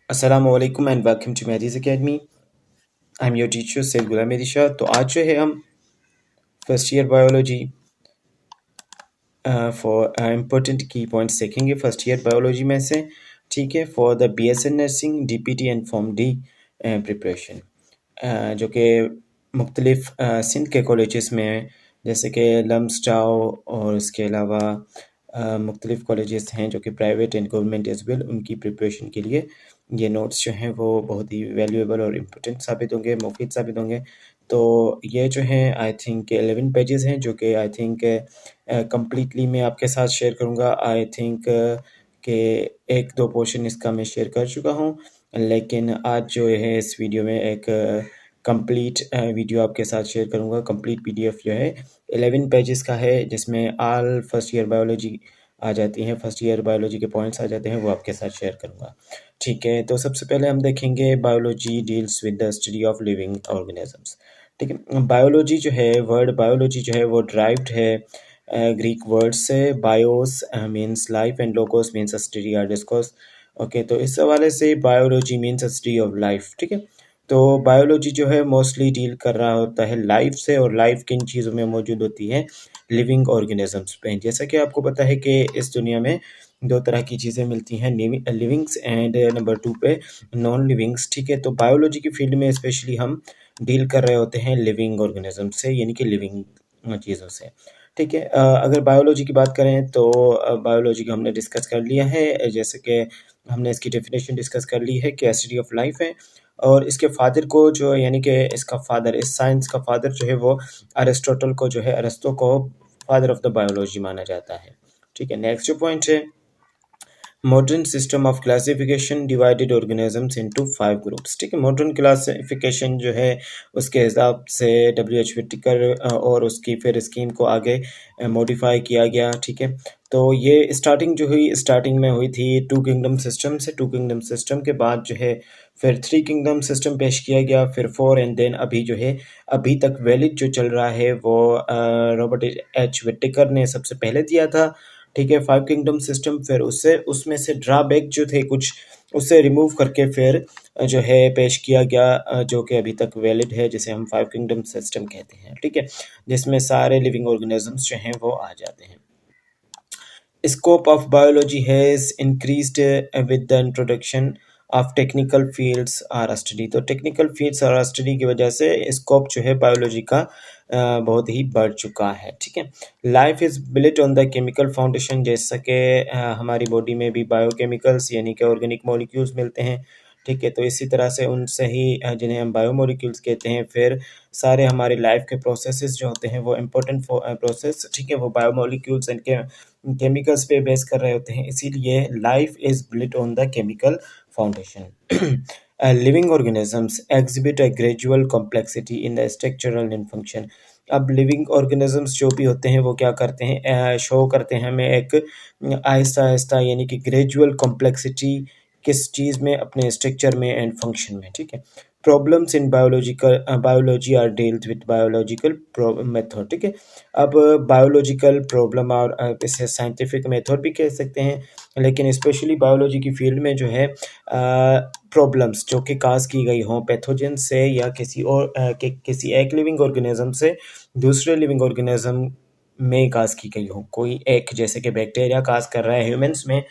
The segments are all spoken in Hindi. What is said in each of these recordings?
Assalamu alaikum and welcome to Mehdi's Academy. I'm your teacher Said Ghulam Medisha. तो आज जो है हम first year biology for important की पॉइंट्स देखेंगे फर्स्ट ईयर बायोलॉजी में से, ठीक है, for the BSN nursing DPT and form D preparation, जो कि मुख्तलिफ सिंध के कॉलेजेस में हैं, जैसे कि लम्सटाओ और इसके अलावा मुख्तलिफ कॉलेजेस हैं जो कि private and government as well. उनकी प्रिपरेशन के लिए ये नोट्स जो हैं वो बहुत ही वैल्यूएबल और इम्पोर्टेंट साबित होंगे, मुफीद साबित होंगे। तो ये जो हैं आई थिंक 11 पेजेस हैं, जो कि आई थिंक कम्प्लीटली मैं आपके साथ शेयर करूँगा। आई थिंक कि एक दो पोर्शन इसका मैं शेयर कर चुका हूँ, लेकिन आज जो है इस वीडियो में एक कंप्लीट वीडियो आपके साथ शेयर करूँगा। कंप्लीट PDF जो है 11 पेजेस का है, जिसमें ऑल फर्स्ट ईयर बायोलॉजी आ जाती हैं, फर्स्ट ईयर बायोलॉजी के पॉइंट्स आ जाते हैं, वो आपके साथ शेयर करूँगा। ठीक है, तो सबसे पहले हम देखेंगे biology deals with the study of living organisms. ठीक है, बायोलॉजी जो है, वर्ड बायोलॉजी जो है वो ड्राइव्ड है ग्रीक वर्ड से। BIOS means life and logos means study और डिस्कोर्स। ओके, तो इस हवाले से biology means study of life. ठीक है, तो बायोलॉजी जो है मोस्टली डील कर रहा होता है लाइफ से, और लाइफ किन चीज़ों में मौजूद होती है? लिविंग ऑर्गेनिजम्स पे। जैसा कि आपको पता है कि इस दुनिया में दो तरह की चीज़ें मिलती हैं, लिविंग्स एंड नंबर 2 पे नॉन लिविंग्स। ठीक है, तो बायोलॉजी की फील्ड में स्पेशली हम डील कर रहे होते हैं लिविंग ऑर्गेनिज्म से, यानी कि लिविंग चीज़ों से। ठीक है, अगर बायोलॉजी की बात करें तो बायोलॉजी को हमने डिस्कस कर लिया है, जैसे कि हमने इसकी डेफिनेशन डिस्कस कर ली है कि स्टडी ऑफ लाइफ है। और इसके फादर को जो, यानी कि इसका फादर, इस साइंस का फादर जो है वो अरिस्टोटल को, जो है अरिस्टो को फादर ऑफ द बायोलॉजी माना जाता है। ठीक है, नेक्स्ट जो पॉइंट है, modern system of classification divided organisms into 5 groups. ठीक है, मॉडर्न क्लासिफिकेशन जो है उसके हिसाब से WH विटिकर और उसकी फिर स्कीम को आगे मॉडिफाई किया गया। ठीक है, तो ये स्टार्टिंग जो हुई, स्टार्टिंग में हुई थी 2 किंगडम सिस्टम से। 2 किंगडम सिस्टम के बाद जो है फिर 3 किंगडम सिस्टम पेश किया गया, फिर 4 एंड देन अभी जो है, अभी तक वैलिड जो चल रहा है वो रॉबर्ट विटिकर ने सबसे पहले दिया था। ठीक है, 5 किंगडम सिस्टम, फिर उससे उसमें से ड्रॉबैक जो थे कुछ, उससे रिमूव करके फिर जो है पेश किया गया, जो कि अभी तक वैलिड है, जिसे हम 5 किंगडम सिस्टम कहते हैं। ठीक है, जिसमें सारे लिविंग ऑर्गेनिजम्स जो हैं वो आ जाते हैं। Scope of biology has increased with the introduction of technical fields or study। तो technical fields और study की वजह से scope जो है biology का बहुत ही बढ़ चुका है। ठीक है, life is built on the chemical foundation, जैसा कि हमारी बॉडी में भी बायोकेमिकल्स यानी कि ऑर्गेनिक मॉलिक्यूल्स मिलते हैं। ठीक है, तो इसी तरह से उनसे ही जिन्हें हम बायोमोलिक्यूल्स कहते हैं, फिर सारे हमारे लाइफ के प्रोसेसेस जो होते हैं वो इम्पोर्टेंट प्रोसेस, ठीक है, वो बायोमोलिक्यूल्स एंड केमिकल्स पे बेस कर रहे होते हैं। इसीलिए life is built on the chemical foundation. Living organisms exhibit a gradual complexity in the structural and function. अब लिविंग ऑर्गेनिजम्स जो भी होते हैं वो क्या करते हैं, शो करते हैं हमें एक आहिस्ता आहिस्ता, यानी कि ग्रेजुअल कॉम्प्लेक्सिटी किस चीज़ में, अपने स्ट्रक्चर में एंड फंक्शन में। ठीक है, problems in biology are dealt with biological method. ठीक है, अब बायोलॉजिकल प्रॉब्लम और इसे साइंटिफिक मेथड भी कह सकते हैं, लेकिन स्पेशली बायोलॉजी की फील्ड में जो है प्रॉब्लम्स जो कि काज की गई हों पैथोजन से या किसी और किसी एक लिविंग ऑर्गेनिज्म से दूसरे लिविंग ऑर्गेनिज्म में काज की गई हो, कोई एक, जैसे कि बैक्टीरिया काज कर रहा है ह्यूमंस में,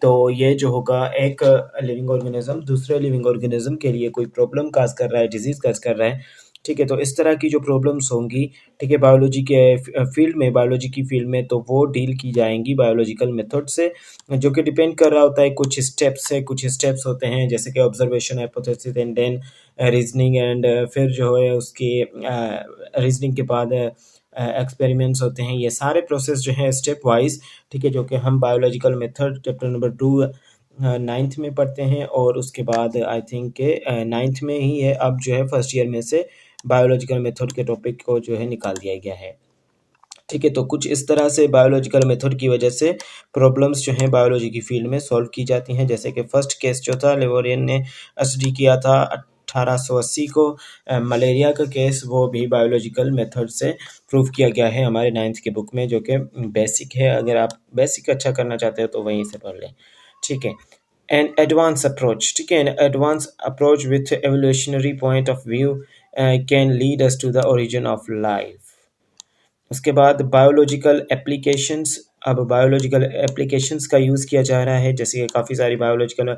तो ये जो होगा एक लिविंग ऑर्गेनिज्म दूसरे लिविंग ऑर्गेनिज्म के लिए कोई प्रॉब्लम काज कर रहा है, डिजीज काज कर रहा है। ठीक है, तो इस तरह की जो प्रॉब्लम्स होंगी, ठीक है, बायोलॉजी के फील्ड में, बायोलॉजी की फील्ड में, तो वो डील की जाएंगी बायोलॉजिकल मेथड से, जो कि डिपेंड कर रहा होता है कुछ स्टेप्स से। कुछ स्टेप्स होते हैं जैसे कि observation, hypothesis and then reasoning, and फिर जो है उसकी रीजनिंग के बाद एक्सपेरिमेंट्स होते हैं। ये सारे प्रोसेस जो हैं स्टेप वाइज, ठीक है, जो कि हम biological method chapter number 2 ninth में पढ़ते हैं, और उसके बाद आई थिंक के नाइन्थ में ही है, अब जो है फर्स्ट ईयर में से बायोलॉजिकल मेथड के टॉपिक को जो है निकाल दिया गया है। ठीक है, तो कुछ इस तरह से बायोलॉजिकल मेथड की वजह से प्रॉब्लम्स जो हैं बायोलॉजी की फील्ड में सॉल्व की जाती हैं। जैसे कि फर्स्ट केस जो था, लेवोरियन ने स्टडी किया था 1880 को, मलेरिया का केस, वो भी बायोलॉजिकल मेथड से प्रूव किया गया है हमारे 9th के बुक में, जो कि बेसिक है। अगर आप बेसिक अच्छा करना चाहते हो तो वहीं से पढ़ लें। ठीक है, एन एडवांस अप्रोच, ठीक है, an advance approach with evolutionary point of view can lead us to the origin of life. उसके बाद बायोलॉजिकल एप्लीकेशंस। अब बायोलॉजिकल एप्लीकेशंस का यूज़ किया जा रहा है, जैसे कि काफ़ी सारी बायोलॉजिकल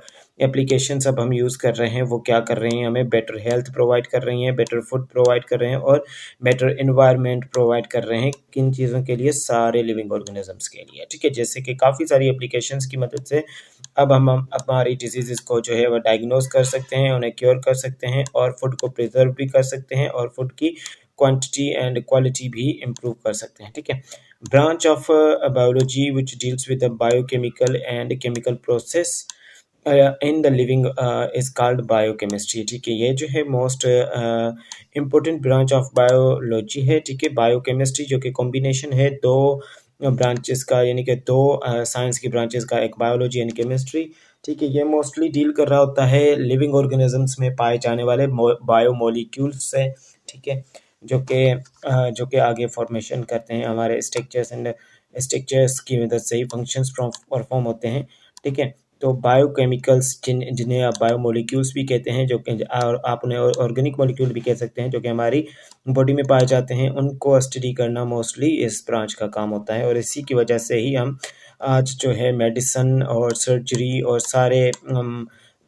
एप्लीकेशंस अब हम यूज़ कर रहे हैं। वो क्या कर रही हैं, हमें बेटर हेल्थ प्रोवाइड कर रही हैं, बेटर फूड प्रोवाइड कर रहे हैं और बेटर एनवायरनमेंट प्रोवाइड कर रहे हैं। किन चीज़ों के लिए? सारे लिविंग ऑर्गेनिजम्स के लिए, ठीक है। जैसे कि काफ़ी सारी एप्लीकेशंस की मदद से अब हम हमारी डिजीज़ को जो है वो डायग्नोज कर सकते हैं, उन्हें क्योर कर सकते हैं और फूड को प्रिजर्व भी कर सकते हैं और फूड की क्वांटिटी एंड क्वालिटी भी इम्प्रूव कर सकते हैं, ठीक है। Branch of biology which deals with the biochemical and chemical process in the living is called biochemistry, ठीक है। ये जो है most important branch of biology है, ठीक है। बायोकेमिस्ट्री जो कि कॉम्बिनेशन है दो ब्रांचेस का, यानी कि दो साइंस की ब्रांचेस का, एक बायोलॉजी एंड केमिस्ट्री, ठीक है। ये मोस्टली डील कर रहा होता है लिविंग ऑर्गेनिजम्स में पाए जाने वाले बायोमोलिक्यूल्स से, ठीक है, जो कि आगे फॉर्मेशन करते हैं, हमारे स्ट्रक्चर्स एंड स्ट्रक्चर्स की मदद से ही फंक्शंस परफॉर्म होते हैं, ठीक है। तो बायोकेमिकल्स जिन्हें आप बायोमोलिक्यूल्स भी कहते हैं, जो कि और आप उन्हें ऑर्गेनिक मॉलिक्यूल भी कह सकते हैं, जो कि हमारी बॉडी में पाए जाते हैं, उनको स्टडी करना मोस्टली इस ब्रांच का काम होता है। और इसी की वजह से ही हम आज जो है मेडिसन और सर्जरी और सारे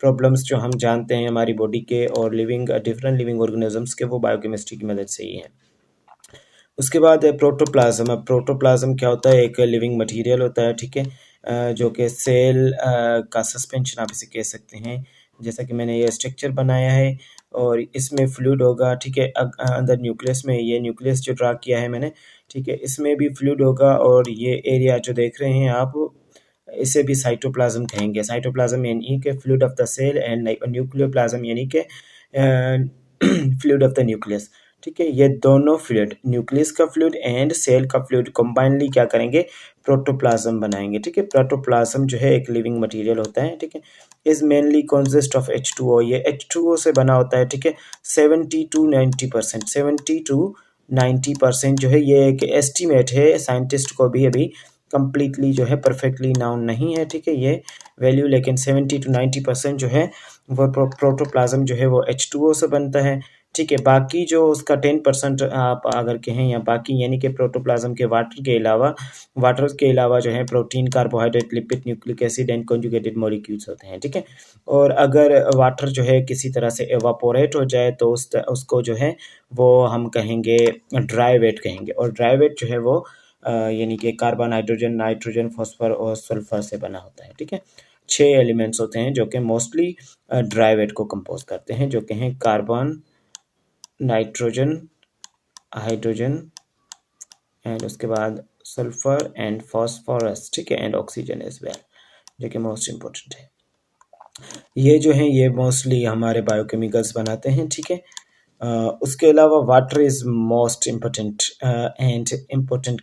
प्रॉब्लम्स जो हम जानते हैं हमारी बॉडी के और डिफरेंट लिविंग ऑर्गेनिजम्स के, वो बायोकेमिस्ट्री की मदद से ही हैं। उसके बाद है प्रोटोप्लाज्म। अब प्रोटोप्लाज्म क्या होता है? एक लिविंग मटेरियल होता है, ठीक है, जो कि सेल का सस्पेंशन आप इसे कह सकते हैं। जैसा कि मैंने ये स्ट्रक्चर बनाया है और इसमें फ्लूइड होगा, ठीक है। अंदर न्यूक्लियस में, ये न्यूक्लियस जो ड्रा किया है मैंने, ठीक है, इसमें भी फ्लूइड होगा और ये एरिया जो देख रहे हैं आप, इसे भी साइटोप्लाज्म कहेंगे। साइटोप्लाज्म यानी कि fluid of the cell and nucleoplasm यानी कि फ्लूइड ऑफ द न्यूक्लियस, ठीक है। ये दोनों फ्लूइड, न्यूक्लियस का फ्लूइड एंड सेल का फ्लूइड कंबाइनली क्या करेंगे? प्रोटोप्लाज्म बनाएंगे, ठीक है। प्रोटोप्लाज्म जो है एक लिविंग मटेरियल होता है, ठीक है। Is mainly consist of H2O। ये H2O से बना होता है, ठीक है। 70 to 90%, 70 to 90% जो है, ये एक एस्टीमेट है, साइंटिस्ट को भी अभी कंप्लीटली जो है परफेक्टली नाउन नहीं है, ठीक है, ये वैल्यू। लेकिन 70 to 90% जो है वो प्रोटोप्लाज्म जो है वो H2O से बनता है, ठीक है। बाकी जो उसका 10% आप अगर कहें, या बाकी यानी कि प्रोटोप्लाज्म के वाटर के अलावा जो है protein, carbohydrate, lipid, nucleic acid and conjugated molecules होते हैं, ठीक है। और अगर वाटर जो है किसी तरह से एवापोरेट हो जाए तो उसको जो है वो हम कहेंगे ड्राई वेट कहेंगे। और ड्राई वेट जो है वो यानी कि कार्बन, हाइड्रोजन, नाइट्रोजन, फॉस्फर और सल्फर से बना होता है, ठीक है। 6 एलिमेंट्स होते हैं जो कि मोस्टली ड्राई वेट को कंपोज करते हैं, जो कि हैं कार्बन, नाइट्रोजन, हाइड्रोजन एंड उसके बाद सल्फर एंड फॉस्फोरस, ठीक है, एंड ऑक्सीजन एज वेल, जो कि मोस्ट इम्पोर्टेंट है। ये जो है ये मोस्टली हमारे बायोकेमिकल्स बनाते हैं, ठीक है। उसके अलावा water is most important and important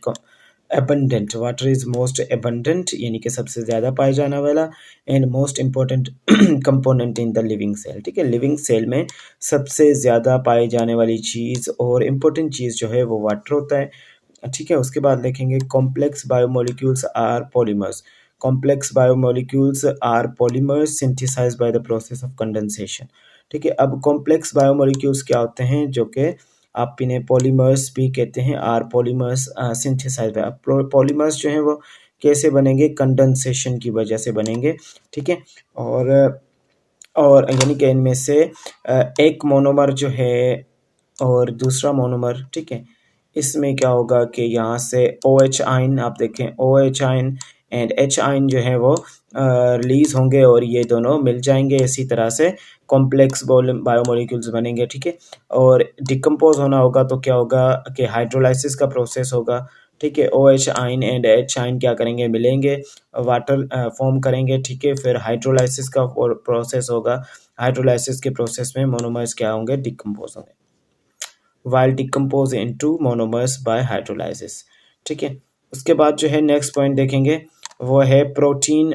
abundant। Water is most abundant यानी कि सबसे ज़्यादा पाए जाने वाला and most important component in the living cell, ठीक है। लिविंग सेल में सबसे ज़्यादा पाई जाने वाली चीज़ और इम्पोर्टेंट चीज़ जो है वो वाटर होता है, ठीक है। उसके बाद देखेंगे complex biomolecules are polymers. Complex biomolecules are polymers synthesized by the process of condensation, ठीक है। अब कॉम्प्लेक्स बायोमोलिक्यूल्स क्या होते हैं? जो कि आप इन्हें पॉलीमर्स भी कहते हैं, आर पॉलीमर्स सिंथेसाइज्ड बाय। अब पॉलीमर्स जो हैं वो कैसे बनेंगे? कंडेंसेशन की वजह से बनेंगे, ठीक है। और यानी कि इनमें से एक मोनोमर जो है और दूसरा मोनोमर, ठीक है, इसमें क्या होगा कि यहाँ से OH आयन, आप देखें OH ion and H ion जो है वो रिलीज होंगे और ये दोनों मिल जाएंगे। इसी तरह से कॉम्प्लेक्स बायोमोलिक्यूल्स बनेंगे, ठीक है। और डिकम्पोज होना होगा तो क्या होगा कि हाइड्रोलाइसिस का प्रोसेस होगा, ठीक है। OH ion and H ion क्या करेंगे? मिलेंगे, वाटर फॉर्म करेंगे, ठीक है। फिर हाइड्रोलाइसिस का प्रोसेस होगा, हाइड्रोलाइसिस के प्रोसेस में मोनोमर्स क्या होंगे? डिकम्पोज होंगे, while decompose into monomers by hydrolysis, ठीक है। उसके बाद जो है नेक्स्ट पॉइंट देखेंगे वो है प्रोटीन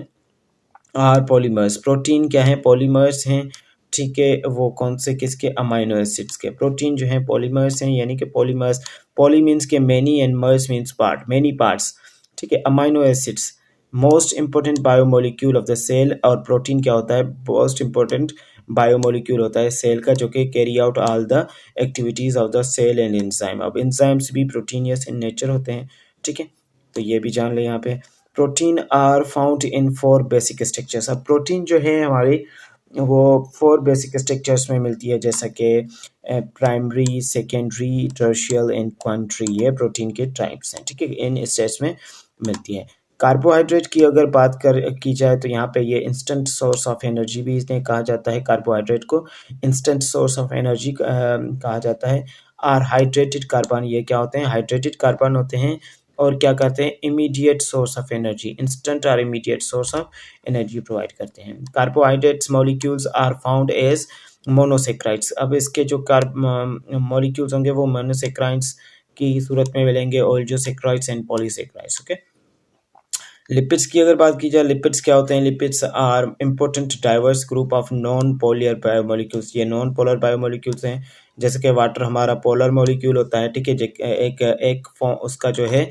आर पॉलीमर्स। प्रोटीन क्या है? पॉलीमर्स हैं, ठीक है। वो कौन से? किसके? अमाइनो एसिड्स के। प्रोटीन जो है पॉलीमर्स हैं, यानी कि पॉलीमर्स, पॉली मीन्स के many and mers means part, many parts, ठीक है। Amino acids most important biomolecule of the cell. और प्रोटीन क्या होता है? मोस्ट इंपॉर्टेंट बायोमोलिक्यूल होता है सेल का, जो कि carry out all the activities of the cell and enzyme. अब एंजाइम्स भी प्रोटीनियस इन नेचर होते हैं, ठीक है, तो ये भी जान लें यहाँ पे। Protein are found in 4 basic structures. अब प्रोटीन जो है हमारी वो 4 बेसिक स्ट्रक्चर्स में मिलती है, जैसा कि प्राइमरी, सेकेंडरी, टर्शियल एंड क्वांटरी। ये प्रोटीन के टाइप्स हैं, ठीक है, इन स्टेट्स में मिलती है। कार्बोहाइड्रेट की अगर बात कर की जाए तो यहाँ पे ये इंस्टेंट सोर्स ऑफ एनर्जी भी इसने कहा जाता है। कार्बोहाइड्रेट को इंस्टेंट सोर्स ऑफ एनर्जी कहा जाता है। और हाइड्रेटेड कार्बन, ये क्या होते हैं? हाइड्रेटेड कार्बन होते हैं और क्या करते हैं? Immediate source of energy, instant और immediate source of energy provide करते हैं। Carbohydrates molecules are found as monosaccharides. अब इसके जो मॉलिक्यूल्स होंगे वो मोनोसेक्राइड्स की सूरत में मिलेंगे, oligosaccharides and polysaccharides. Okay, lipids की अगर बात की जाए, लिपिड्स क्या होते हैं? Lipids are important diverse group of non polar biomolecules. ये नॉन पोलर बायोमोलिक्यूल्स हैं, जैसे कि वाटर हमारा पोलर मॉलिक्यूल होता है, ठीक है, एक फॉर्म उसका जो है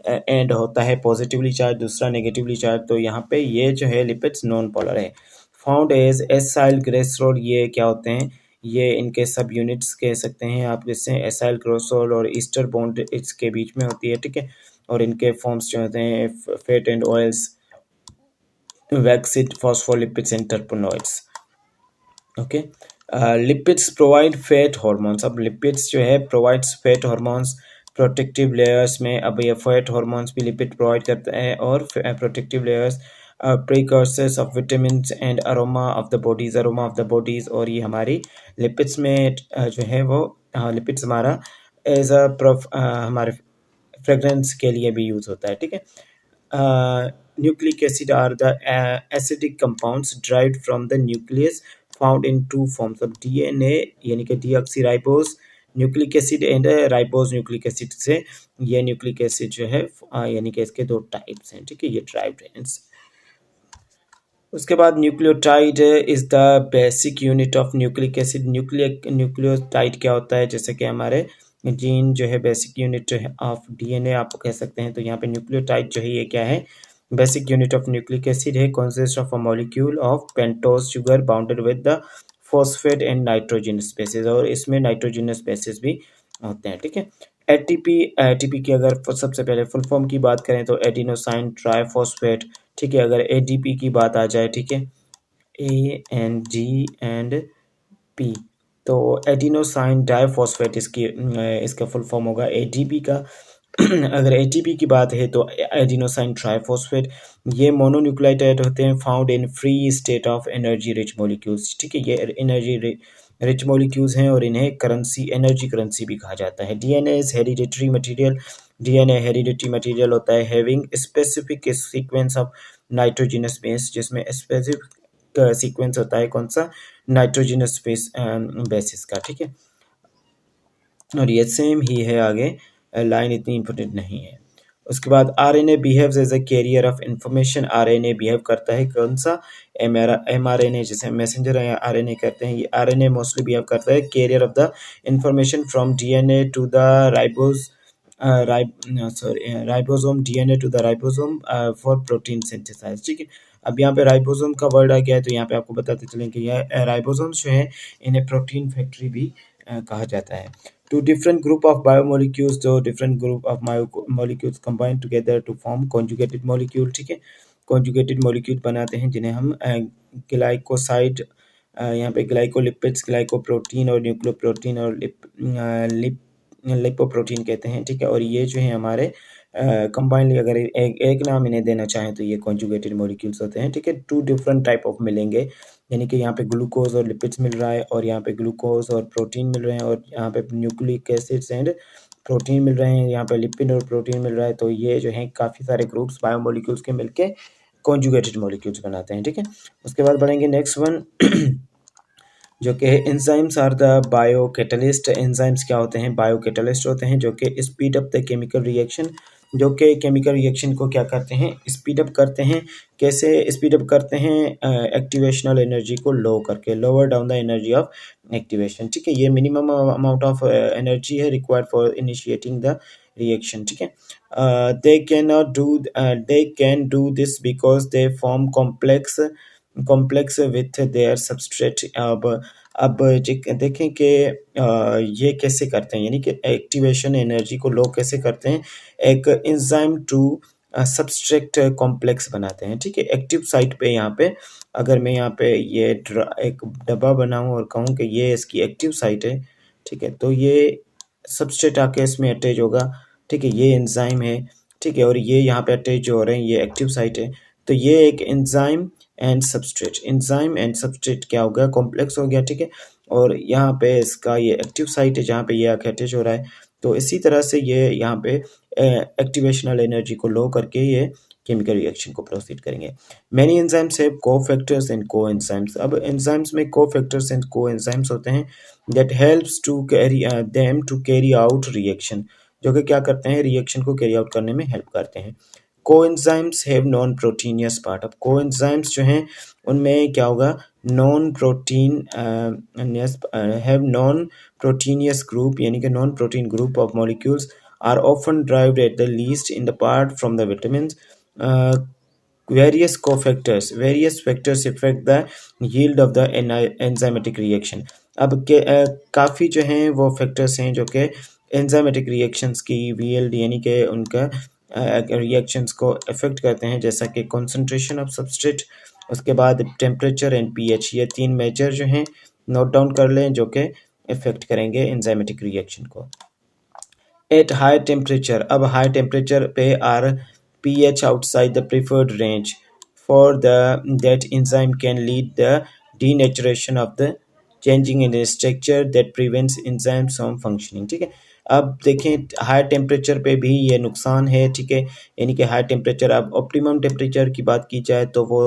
एंड होता है पॉजिटिवली चार्ज, दूसरा नेगेटिवली चार्ज। तो यहाँ पे ये जो है लिपिड्स नॉन पोलर है। फाउंड एज एसाइल ग्लिसरॉल, ये क्या होते हैं? ये इनके सब यूनिट्स कह सकते हैं आप, जैसे एसाइल ग्लिसरॉल और ईस्टर बॉन्ड इसके बीच में होती है, ठीक है। और इनके फॉर्म्स जो होते हैं fat and oils, waxes, phospholipids and terpenoids. Okay, lipids provide fat hormones. अब लिपिड्स जो है provides fat hormones protective layers में। अब ये फैट हॉर्मोन्स भी लिपिड प्रोवाइड करते हैं और protective layers, precursors of vitamins and aroma of the bodies, aroma of the bodies. और ये हमारी लिपिड्स में जो है वो लिपिड्स हमारा एज हमारे फ्रेगरेंस के लिए भी यूज होता है, ठीक है। Nucleic acid are the acidic compounds derived from the nucleus, found in 2 forms of DNA, यानी कि deoxyribose nucleic acid and ribose nucleic acid से। ये न्यूक्लिक एसिड जो है यानी कि इसके 2 टाइप्स हैं, ठीक है, ये ड्राइव्ड हैं। उसके बाद nucleotide is the basic unit of nucleic acid. Nucleotide क्या होता है? जैसे कि हमारे जीन जो है बेसिक यूनिट ऑफ डीएनए आप कह सकते हैं, तो यहाँ पे न्यूक्लियोटाइड जो है ये क्या है? Basic unit of nucleic acid है, consist of a molecule of pentose sugar bounded with the phosphate and nitrogenous bases. और इसमें नाइट्रोजनस बेसिस भी होते हैं, ठीक है। एटीपी, एटीपी की अगर सबसे पहले फुल फॉर्म की बात करें तो एडिनोसाइन ट्राइफॉस्फेट, ठीक है। अगर एडीपी की बात आ जाए, ठीक है, ANG&P, तो एडिनोसाइन डाइफॉस्फेट इसका फुल फॉर्म होगा एडीपी का। अगर एटीपी की बात है तो एडिनोसाइन ट्राइफॉस्फेट। ये मोनोन्यूक्लियोटाइड होते हैं, found in free state of energy rich molecules, ठीक है। ये एनर्जी रिच मॉलिक्यूल्स हैं और इन्हें करेंसी, एनर्जी करेंसी भी कहा जाता है। DNA is hereditary material. DNA hereditary material होता है, having specific sequence of nitrogenous base, जिसमें स्पेसिफिक सीक्वेंस होता है कौन सा? नाइट्रोजनस बेस बेसिस का, ठीक है। और ये सेम ही है आगे, लाइन इतनी इंपॉर्टेंट नहीं है। उसके बाद RNA behaves as a carrier of information. RNA behave करता है कौन सा? एमआरएनए, जैसे मैसेंजर आरएनए कहते हैं, ये आरएनए मोस्टली बिहेव करता है carrier of the information from DNA to the ribose, ribosome, DNA to the ribosome for protein synthesize, ठीक है। अब यहाँ पे राइबोसोम का वर्ड आ गया है, तो यहाँ पे आपको बताते चलें कि यह राइबोसोम्स जो है इन्हें प्रोटीन फैक्ट्री भी कहा जाता है। Two different group of biomolecules, जो different group of molecules combine together to form conjugated molecule, ठीक है। conjugated molecule बनाते हैं जिन्हें हम ग्लाइकोसाइड, यहाँ पे ग्लाइकोलिपिड्स, ग्लाइकोप्रोटीन और न्यूक्लियोप्रोटीन और लिपोप्रोटीन कहते हैं, ठीक है। और ये जो है हमारे कंबाइनली अगर एक नाम इन्हें देना चाहें तो ये कॉन्जुगेटेड मॉलिक्यूल्स होते हैं, ठीक है। 2 डिफरेंट टाइप ऑफ मिलेंगे, यानी कि यहाँ पे ग्लूकोज और लिपिड्स मिल रहा है और यहाँ पे ग्लूकोज और प्रोटीन मिल रहे हैं, और यहाँ पे न्यूक्लिक एसिड्स एंड प्रोटीन मिल रहे हैं, यहाँ पे लिपिड और प्रोटीन मिल रहा है। तो ये जो है काफ़ी सारे ग्रुप्स बायोमोलिक्यूल्स के मिलके कॉन्जुगेटेड मॉलिक्यूल्स बनाते हैं, ठीक है। उसके बाद बढ़ेंगे नेक्स्ट वन जो कि enzymes are the bio catalyst. Enzymes क्या होते हैं? बायो कैटलिस्ट होते हैं जो कि speed up the chemical reaction, जो कि केमिकल रिएक्शन को क्या करते हैं? स्पीड अप करते हैं। कैसे स्पीड अप करते हैं? एक्टिवेशनल एनर्जी को लो करके, lower down the energy of activation, ठीक है। ये मिनिमम अमाउंट ऑफ एनर्जी है required for initiating the reaction, ठीक है। They can do this because they form complex with their substrate. देखें कि ये कैसे करते हैं, यानी कि एक्टिवेशन एनर्जी को लो कैसे करते हैं, एक एंजाइम टू सबस्ट्रेट कॉम्प्लेक्स बनाते हैं, ठीक है। एक्टिव साइट पे यहाँ पे अगर मैं यहाँ पे ये एक डब्बा बनाऊं और कहूँ कि ये इसकी एक्टिव साइट है, ठीक है, तो ये सबस्ट्रेट आके इसमें अटैच होगा, ठीक है, ये एंजाइम है, ठीक है, और ये यहाँ पे अटैच जो हो रहे हैं ये एक्टिव साइट है। तो ये एक एंजाइम एंड सबस्ट्रेट क्या हो गया, कॉम्प्लेक्स हो गया, ठीक है। और यहाँ पे इसका ये एक्टिव साइट है जहाँ पे ये आके अटैच हो रहा है। तो इसी तरह से ये यहाँ पे एक्टिवेशनल एनर्जी को लो करके ये केमिकल रिएक्शन को प्रोसीड करेंगे। Many enzymes have cofactors and coenzymes. अब एंजाइम्स में कोफैक्टर्स एंड कोएंजाइम्स होते हैं that helps to carry them to carry out reaction, जो कि क्या करते हैं, रिएक्शन को कैरी आउट करने में हेल्प करते हैं। Coenzymes have non proteinaceous part. अब कोएंजाइम्स जो हैं उनमें क्या होगा, non protein have non proteinaceous group, यानी कि non protein group of molecules are often derived at the least in the part from the vitamins. Uh, various factors affect the yield of the enzymatic reaction. अब काफ़ी जो हैं वो फैक्टर्स हैं जो कि एंजाइमेटिक रिएक्शंस की yield यानी कि उनका रिएक्शंस को अफेक्ट करते हैं, जैसा कि कंसंट्रेशन ऑफ सबस्ट्रेट, उसके बाद टेम्परेचर एंड पीएच। ये तीन मेजर जो हैं नोट डाउन कर लें जो कि अफेक्ट करेंगे एंजाइमेटिक रिएक्शन को। एट हाई टेम्परेचर, अब हाई टेम्परेचर पे are pH outside the preferred range for that enzyme can lead the denaturation of the changing in the structure that prevents enzymes from functioning, ठीक है। अब देखें हाई टेम्परेचर पे भी ये नुकसान है, ठीक है, यानी कि हाई टेम्परेचर, अब ऑप्टिमम टेम्परेचर की बात की जाए तो वो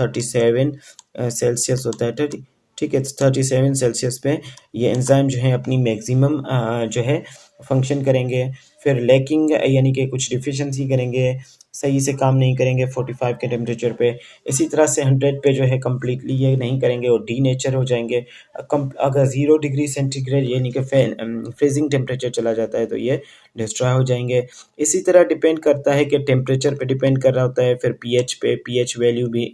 37 सेल्सियस होता है, ठीक है। 37 सेल्सियस पे ये एंजाइम जो है अपनी मैक्सिमम जो है फंक्शन करेंगे। फिर लैकिंग यानी कि कुछ डिफिशिएंसी करेंगे, सही से काम नहीं करेंगे 45 के टेम्परेचर पे। इसी तरह से 100 पे जो है कम्प्लीटली ये नहीं करेंगे और डीनेचर हो जाएंगे। अगर 0 डिग्री सेंटीग्रेड यानी कि फ्रीजिंग टेम्परेचर चला जाता है तो ये डिस्ट्रॉय हो जाएंगे। इसी तरह डिपेंड करता है कि टेम्परेचर पे डिपेंड कर रहा होता है, फिर पीएच पे, पीएच वैल्यू भी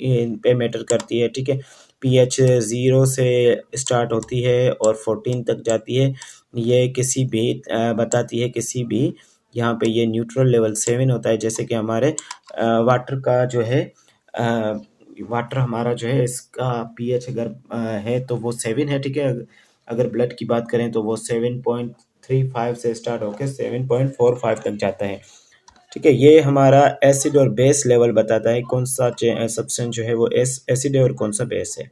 पे मैटर करती है, ठीक है। पीएच 0 से स्टार्ट होती है और 14 तक जाती है। ये किसी भी बताती है किसी भी, यहाँ पे ये न्यूट्रल लेवल 7 होता है, जैसे कि हमारे वाटर का जो है वाटर हमारा जो है इसका पीएच अगर है तो वो 7 है, ठीक है। अगर ब्लड की बात करें तो वो 7.35 से स्टार्ट होकर 7.45 तक जाता है, ठीक है। ये हमारा एसिड और बेस लेवल बताता है कौन सा सब्सटेंस जो है वो एसिड है और कौन सा बेस है।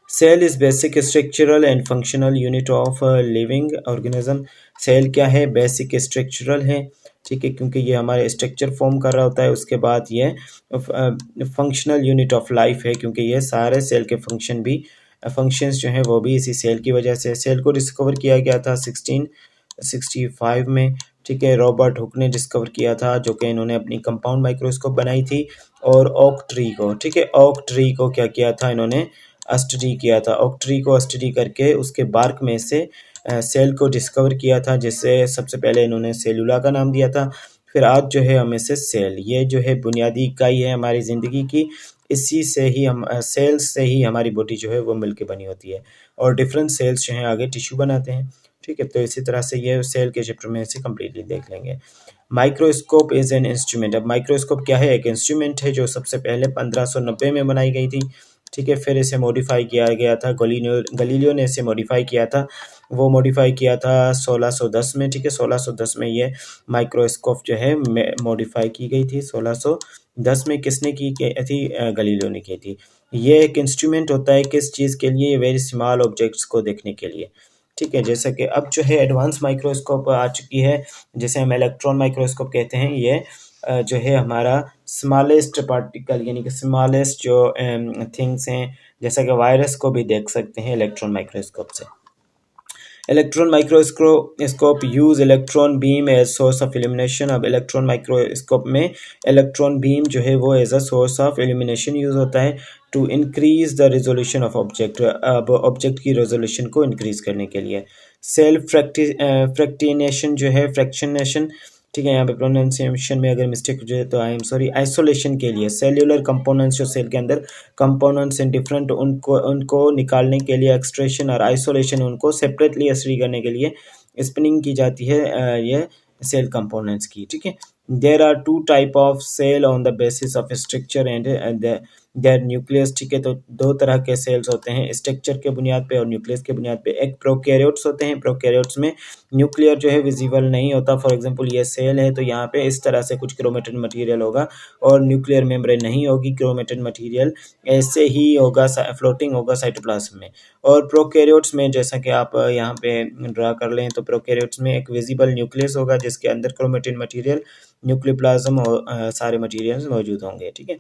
Cell is basic structural and functional unit of living organism. Cell क्या है, बेसिक स्ट्रक्चरल है, ठीक है, क्योंकि ये हमारे स्ट्रक्चर फॉर्म कर रहा होता है। उसके बाद ये फंक्शनल यूनिट ऑफ लाइफ है, क्योंकि ये सारे सेल के फंक्शंस जो हैं वो भी इसी सेल की वजह से। सेल को डिस्कवर किया गया था 1665 में, ठीक है। रॉबर्ट हुक ने डिस्कवर किया था, जो कि इन्होंने अपनी कंपाउंड माइक्रोस्कोप बनाई थी। और ओक ट्री को, ठीक है, ओक ट्री को क्या किया था इन्होंने, स्टडी किया था। ओक ट्री को स्टडी करके उसके बार्क में से सेल को डिस्कवर किया था, जिससे सबसे पहले इन्होंने सेलुला का नाम दिया था। फिर आज जो है हमें से सेल, ये जो है बुनियादी इकाई है हमारी ज़िंदगी की। इसी से ही हम सेल्स से ही हमारी बॉडी जो है वो मिलके बनी होती है, और डिफरेंट सेल्स जो हैं आगे टिश्यू बनाते हैं, ठीक है। तो इसी तरह से ये सेल के चैप्टर में से कम्प्लीटली देख लेंगे। Microscope is an instrument. अब माइक्रोस्कोप क्या है, एक इंस्ट्रूमेंट है जो सबसे पहले 1590 में बनाई गई थी, ठीक है। फिर इसे मॉडिफाई किया गया था, गलीलियो ने इसे मॉडिफाई किया था। वो मॉडिफाई किया था 1610 में, ठीक है। 1610 में ये माइक्रोस्कोप जो है मॉडिफाई की गई थी। 1610 में किसने की थी, गलीलियो ने की थी। ये एक इंस्ट्रूमेंट होता है किस चीज़ के लिए, वेरी स्मॉल ऑब्जेक्ट्स को देखने के लिए, ठीक है। जैसा कि अब जो है एडवांस माइक्रोस्कोप आ चुकी है, जिसे हम इलेक्ट्रॉन माइक्रोस्कोप कहते हैं। ये जो है हमारा स्मॉलेस्ट पार्टिकल यानी कि स्मॉलेस्ट जो थिंग्स हैं, जैसा कि वायरस को भी देख सकते हैं इलेक्ट्रॉन माइक्रोस्कोप से। Electron microscope use electron beam as source of illumination. अब इलेक्ट्रॉन माइक्रोस्कोप में इलेक्ट्रॉन बीम जो है वो as a source of illumination use होता है to increase the resolution of object, अब ऑब्जेक्ट की रेजोल्यूशन को इंक्रीज करने के लिए। सेल फ्रैक्टिनेशन जो है, फ्रैक्शनेशन, ठीक है, यहाँ पे प्रोनाउंसिएशन में अगर मिस्टेक हो जाए तो आई एम सॉरी। आइसोलेशन के लिए सेल्यूलर कंपोनेंट्स, जो सेल के अंदर कंपोनेंट्स हैं डिफरेंट, उनको उनको निकालने के लिए एक्सट्रैक्शन और आइसोलेशन, उनको सेपरेटली स्टडी करने के लिए स्पिनिंग की जाती है ये सेल कंपोनेंट्स की, ठीक है। There are two type of cell on the basis of structure and their nucleus, ठीक है। तो दो तरह के सेल्स होते हैं, स्ट्रक्चर के बुनियाद पे और न्यूक्लियस के बुनियाद पे। एक प्रोकैरियोट्स होते हैं, प्रोकैरियोट्स में न्यूक्लियर जो है विजिबल नहीं होता। फॉर एग्जांपल ये सेल है तो यहाँ पे इस तरह से कुछ क्रोमेटिन मटेरियल होगा और न्यूक्लियर मेम्ब्रेन नहीं होगी, क्रोमेटिन मटेरियल ऐसे ही होगा, फ्लोटिंग होगा साइटोप्लाज्म में। और प्रोकैरियोट्स में जैसा कि आप यहाँ पे ड्रा कर लें तो प्रोकैरियोट्स में एक विजिबल न्यूक्लियस होगा जिसके अंदर क्रोमेटिन मटेरियल, न्यूक्लियोप्लाज्म और सारे मटेरियल्स मौजूद होंगे, ठीक है।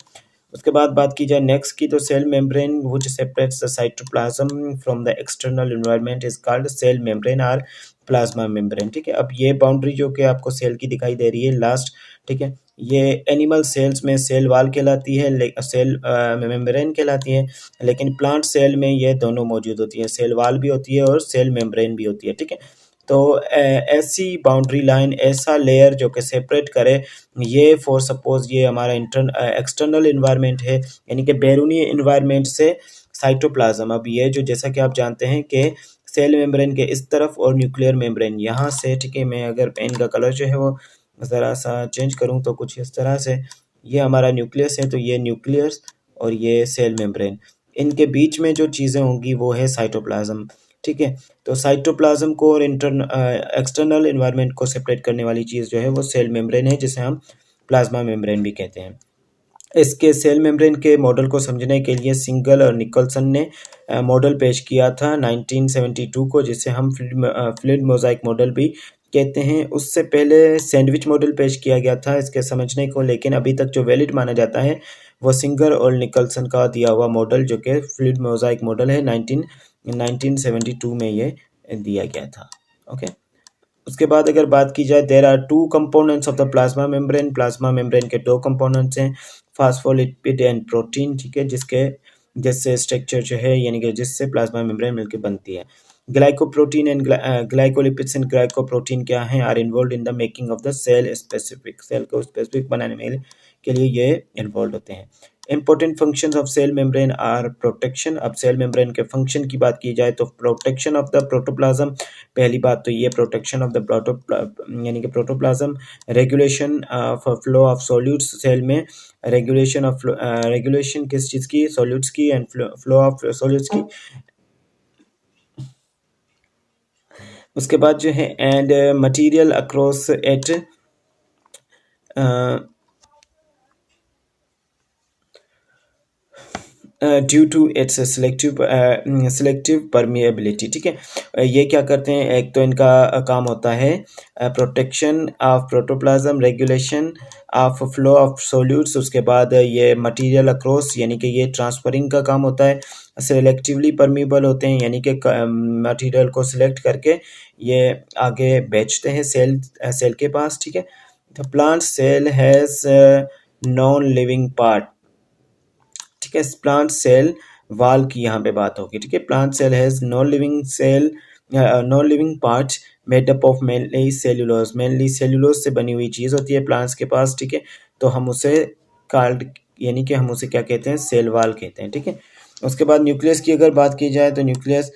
उसके बाद बात की जाए नेक्स्ट की, तो cell membrane which separates the cytoplasm from the external environment is called cell membrane और प्लाज्मा मेम्ब्रेन, ठीक है। अब ये बाउंड्री जो कि आपको सेल की दिखाई दे रही है लास्ट, ठीक है, ये एनिमल सेल्स में सेल वाल कहलाती है, सेल मेम्ब्रेन कहलाती है, लेकिन प्लांट सेल में ये दोनों मौजूद होती है, सेल वाल भी होती है और सेल मेम्ब्रेन भी होती है, ठीक है। तो ऐसी बाउंड्री लाइन, ऐसा लेयर जो कि सेपरेट करे, ये फॉर सपोज ये हमारा एक्सटर्नल इन्वायरमेंट है, यानी कि बैरूनी इन्वायरमेंट से साइटोप्लाज्म। अब ये जो जैसा कि आप जानते हैं कि सेल मेम्ब्रेन के इस तरफ और न्यूक्लियर मेम्ब्रेन यहाँ से, ठीक है। मैं अगर पेन का कलर जो है वो ज़रा सा चेंज करूँ तो कुछ इस तरह से, ये हमारा न्यूक्लियस है, तो ये न्यूक्लियस और ये सेल मेम्ब्रेन, इनके बीच में जो चीज़ें होंगी वो है साइटोप्लाज्म, ठीक है। तो साइटोप्लाज्म को और एक्सटर्नल इन्वायरमेंट को सेपरेट करने वाली चीज़ जो है वो सेल मेम्ब्रेन है, जिसे हम प्लाज्मा मेम्ब्रेन भी कहते हैं। इसके सेल मेम्ब्रेन के मॉडल को समझने के लिए सिंगल और निकोलसन ने मॉडल पेश किया था 1972 को, जिसे हम फ्लूइड मोज़ाइक मॉडल भी कहते हैं। उससे पहले सैंडविच मॉडल पेश किया गया था इसके समझने को, लेकिन अभी तक जो वैलिड माना जाता है वो सिंगर और निकोलसन का दिया हुआ मॉडल, जो कि फ्लूइड मोज़ाइक मॉडल है, 1972 में ये दिया गया था, ओके। उसके बाद अगर बात की जाए, there are two components of the plasma membrane, plasma membrane के दो कंपोनेंट्स हैं, फास्फोलिपिड एंड प्रोटीन, ठीक है, जिसके जिससे स्ट्रक्चर जो है, यानी कि जिससे प्लाज्मा मेम्ब्रेन मिलकर बनती है। Glycoprotein and glycolipids and glycoprotein क्या हैं, are involve in the making of the cell specific, cell को स्पेसिफिक बनाने में के लिए ये इन्वॉल्व होते हैं। Important functions of cell membrane are protection. अब सेल मेम्ब्रेन के फंक्शन की बात की जाए तो प्रोटेक्शन ऑफ द प्रोटोप्लाज्म, पहली बात तो ये प्रोटेक्शन ऑफ द यानी कि protoplasm, regulation of flow of solutes, cell में रेगुलेशन ऑफ रेगुलेशन किस चीज़ की, सॉल्यूट्स की, एंड फ्लो ऑफ सॉल्यूट्स की। उसके बाद जो है and material across at due to its selective permeability, ठीक है। ये क्या करते हैं, एक तो इनका काम होता है protection of protoplasm, regulation of flow of solutes, उसके बाद ये मटेरियल अक्रॉस, यानी कि ये ट्रांसफरिंग का काम होता है, सेलेक्टिवली परमिएबल होते हैं, यानी कि मटेरियल को सिलेक्ट करके ये आगे बेचते हैं सेल के पास, ठीक है। The plant cell has non living part, ठीक है। प्लांट सेल वाल की यहाँ पे बात होगी, ठीक है। Plant cell has non living part made up of mainly cellulose, mainly cellulose से बनी हुई चीज़ होती है प्लांट्स के पास, ठीक है। तो हम उसे कार्ड, यानी कि हम उसे क्या कहते हैं, सेल वाल कहते हैं, ठीक है। उसके बाद न्यूक्लियस की अगर बात की जाए तो न्यूक्लियस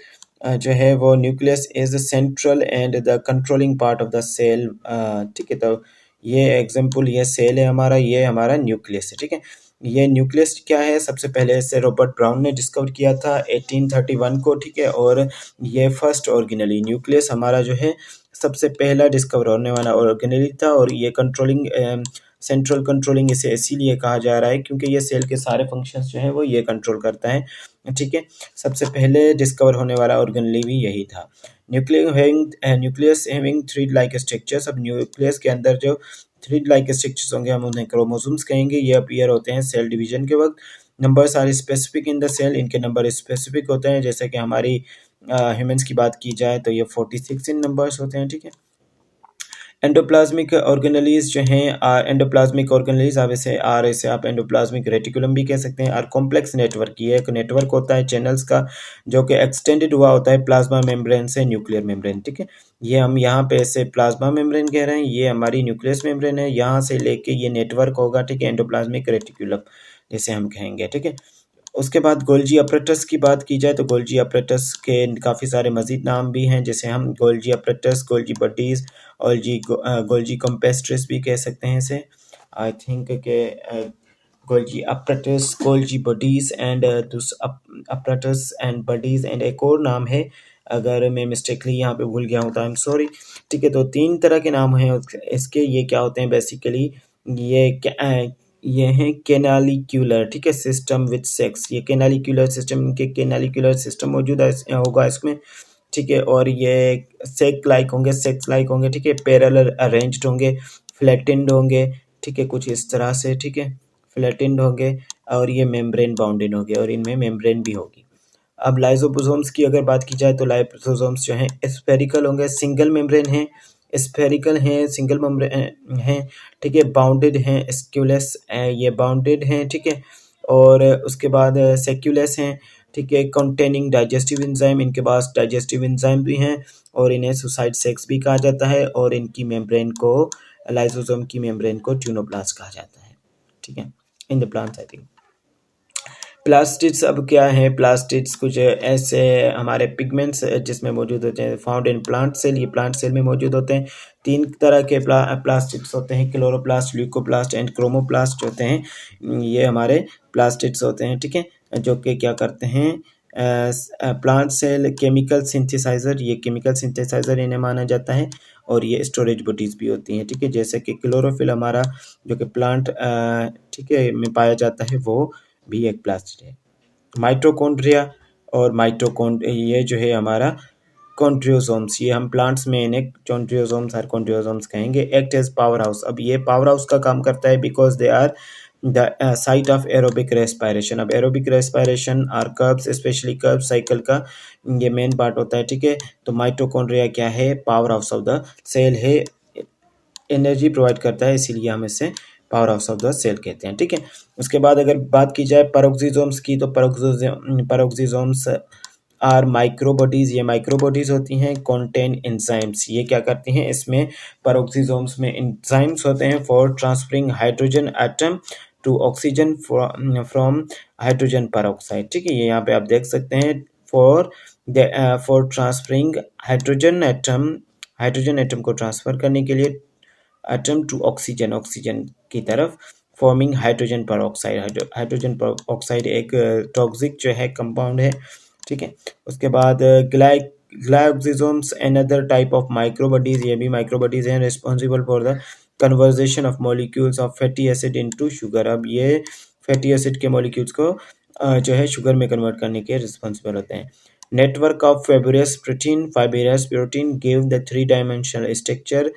जो है वो nucleus is the central and the controlling part of the cell, ठीक है। तो ये एग्जांपल, ये सेल है हमारा, ये हमारा न्यूक्लियस है, ठीक है। ये न्यूक्लियस क्या है, सबसे पहले इसे रॉबर्ट ब्राउन ने डिस्कवर किया था 1831 को, ठीक है। और ये फर्स्ट ऑर्गेनली न्यूक्लियस हमारा जो है सबसे पहला डिस्कवर होने वाला ऑर्गेनली था। और ये कंट्रोलिंग सेंट्रल कंट्रोलिंग इसे इसीलिए कहा जा रहा है क्योंकि ये सेल के सारे फंक्शंस जो है वो ये कंट्रोल करता है, ठीक है। सबसे पहले डिस्कवर होने वाला ऑर्गेनली भी यही था। Nucleus having thread like structures, अब न्यूक्लियस के अंदर जो थ्रेड लाइक स्ट्रक्चर्स होंगे हम उन्हें क्रोमोसोम्स कहेंगे, ये अपीयर होते हैं सेल डिवीजन के वक्त। Numbers are specific in the cell, इनके नंबर स्पेसिफिक होते हैं, जैसे कि हमारी ह्यूमंस की बात की जाए तो ये 46 इन नंबर्स होते हैं, ठीक है। एंडोप्लाज्मिक ऑर्गेनेलीज जो हैं, एंडोप्लाज्मिक ऑर्गेनेलीज अब इसे आप एंडोप्लाज्मिक रेटिकुलम भी कह सकते हैं। और कॉम्प्लेक्स नेटवर्क, ये एक नेटवर्क होता है चैनल्स का जो कि एक्सटेंडेड हुआ होता है प्लाज्मा मेम्ब्रेन से न्यूक्लियर मेम्ब्रेन, ठीक है। ये हम यहाँ पे इसे प्लाज्मा मेम्ब्रेन कह रहे हैं, ये हमारी न्यूक्लियस मेम्ब्रेन है, यहाँ से लेके ये नेटवर्क होगा, ठीक है, एंडोप्लाज्मिक रेटिकुलम जिसे हम कहेंगे, ठीक है। उसके बाद गोल्जी अपरेटस की बात की जाए तो गोल्जी अपरेटस के काफ़ी सारे मज़ीद नाम भी हैं, जैसे हम Golgi apparatus, Golgi bodies, Golgi complex भी कह सकते हैं इसे। आई थिंक के Golgi apparatus, Golgi bodies and apparatus and bodies and एक और नाम है, अगर मैं मिस्टेकली यहाँ पे भूल गया हूँ तो आई एम सॉरी, ठीक है। तो 3 तरह के नाम हैं इसके। ये क्या होते हैं बेसिकली, ये हैं कैनालिक्यूलर, ठीक है, सिस्टम विद सेक्स। ये कैनालिक्यूलर सिस्टम, इनके कैनालिक्यूलर सिस्टम मौजूद होगा इसमें, ठीक है। और ये सेक्स लाइक होंगे, ठीक है, पैरेलल अरेंज्ड होंगे, फ्लैटेंड होंगे, ठीक है, कुछ इस तरह से, ठीक है, फ्लैटेंड होंगे। और ये मेम्ब्रेन बाउंडेड होंगे और इनमें मेम्ब्रेन भी होगी। अब लाइसोसोम्स की अगर बात की जाए तो लाइसोसोम्स जो हैं स्फेरिकल होंगे, सिंगल मेम्ब्रेन हैं, स्फेरिकल हैं, सिंगल मेम्ब्रेन हैं, ठीक है, बाउंडेड हैं, स्क्यूलेस ये बाउंडेड हैं, ठीक है। और उसके बाद सेक्यूलेस हैं, ठीक है, कंटेनिंग डाइजेस्टिव एंजाइम, इनके पास डाइजेस्टिव एंजाइम भी हैं और इन्हें सुसाइड सेक्स भी कहा जाता है। और इनकी मेम्ब्रेन को, लाइसोसोम की मेम्ब्रेन को ट्यूनोब्लास्ट कहा जाता है, ठीक है, in the plants I think. Plastids अब क्या है, प्लास्टिड्स कुछ ऐसे हमारे पिगमेंट्स जिसमें मौजूद होते हैं, फाउंड इन प्लांट सेल, ये प्लांट सेल में मौजूद होते हैं। 3 तरह के प्लास्टिड्स होते हैं, क्लोरोप्लास्ट, ल्यूकोप्लास्ट एंड क्रोमोप्लास्ट होते हैं, ये हमारे प्लास्टिड्स होते हैं, ठीक है, जो कि क्या करते हैं, प्लांट सेल केमिकल सिंथेसाइजर, ये केमिकल सिंथेसाइजर इन्हें माना जाता है। और ये स्टोरेज बॉडीज भी होती हैं, ठीक है, जैसे कि क्लोरोफिल हमारा जो कि प्लांट, ठीक है, में पाया जाता है, वो भी एक प्लास्टिड है। माइटोकॉन्ड्रिया और ये जो है हमारा कॉन्ड्रियोसोम्स, ये हम प्लांट्स में इन्हें कॉन्ड्रियोसोम्स और कॉन्ड्रियोसोम्स कहेंगे। एक्ट एज पावर हाउस, अब ये पावर हाउस का काम करता है because they are the site of aerobic respiration. अब एरोबिक रेस्पिरेशन और कर्ब्स, स्पेशली कर्ब साइकिल का ये मेन पार्ट होता है, ठीक है। तो माइटोकॉन्ड्रिया क्या है, power house of the cell है, एनर्जी प्रोवाइड करता है, इसीलिए हम इसे power house of the cell कहते हैं, ठीक है। उसके बाद अगर बात की जाए पैरोक्सिसोम्स की तो पैरोक्सिसोम्स आर माइक्रोबॉडीज, ये माइक्रोबॉडीज होती हैं, कंटेन एंजाइम्स, ये क्या करती हैं, इसमें पैरोक्सिसोम्स में एंजाइम्स होते हैं for transferring hydrogen atom to oxygen from hydrogen peroxide, ठीक है। ये यहाँ पे आप देख सकते हैं, for for transferring hydrogen atom को ट्रांसफर करने के लिए एटम टू ऑक्सीजन की तरफ, forming hydrogen peroxide. Hydrogen peroxide एक टॉक्सिक जो है कंपाउंड है, ठीक है। उसके बाद glycosomes another type of microbodies, ये भी माइक्रोबॉडीज हैं, responsible for the conversion of molecules of fatty acid into sugar. अब ये फैटी एसिड के मॉलिक्यूल्स को जो है शुगर में कन्वर्ट करने के रिस्पॉन्सिबल होते हैं। Network of fibrous protein give the 3 dimensional structure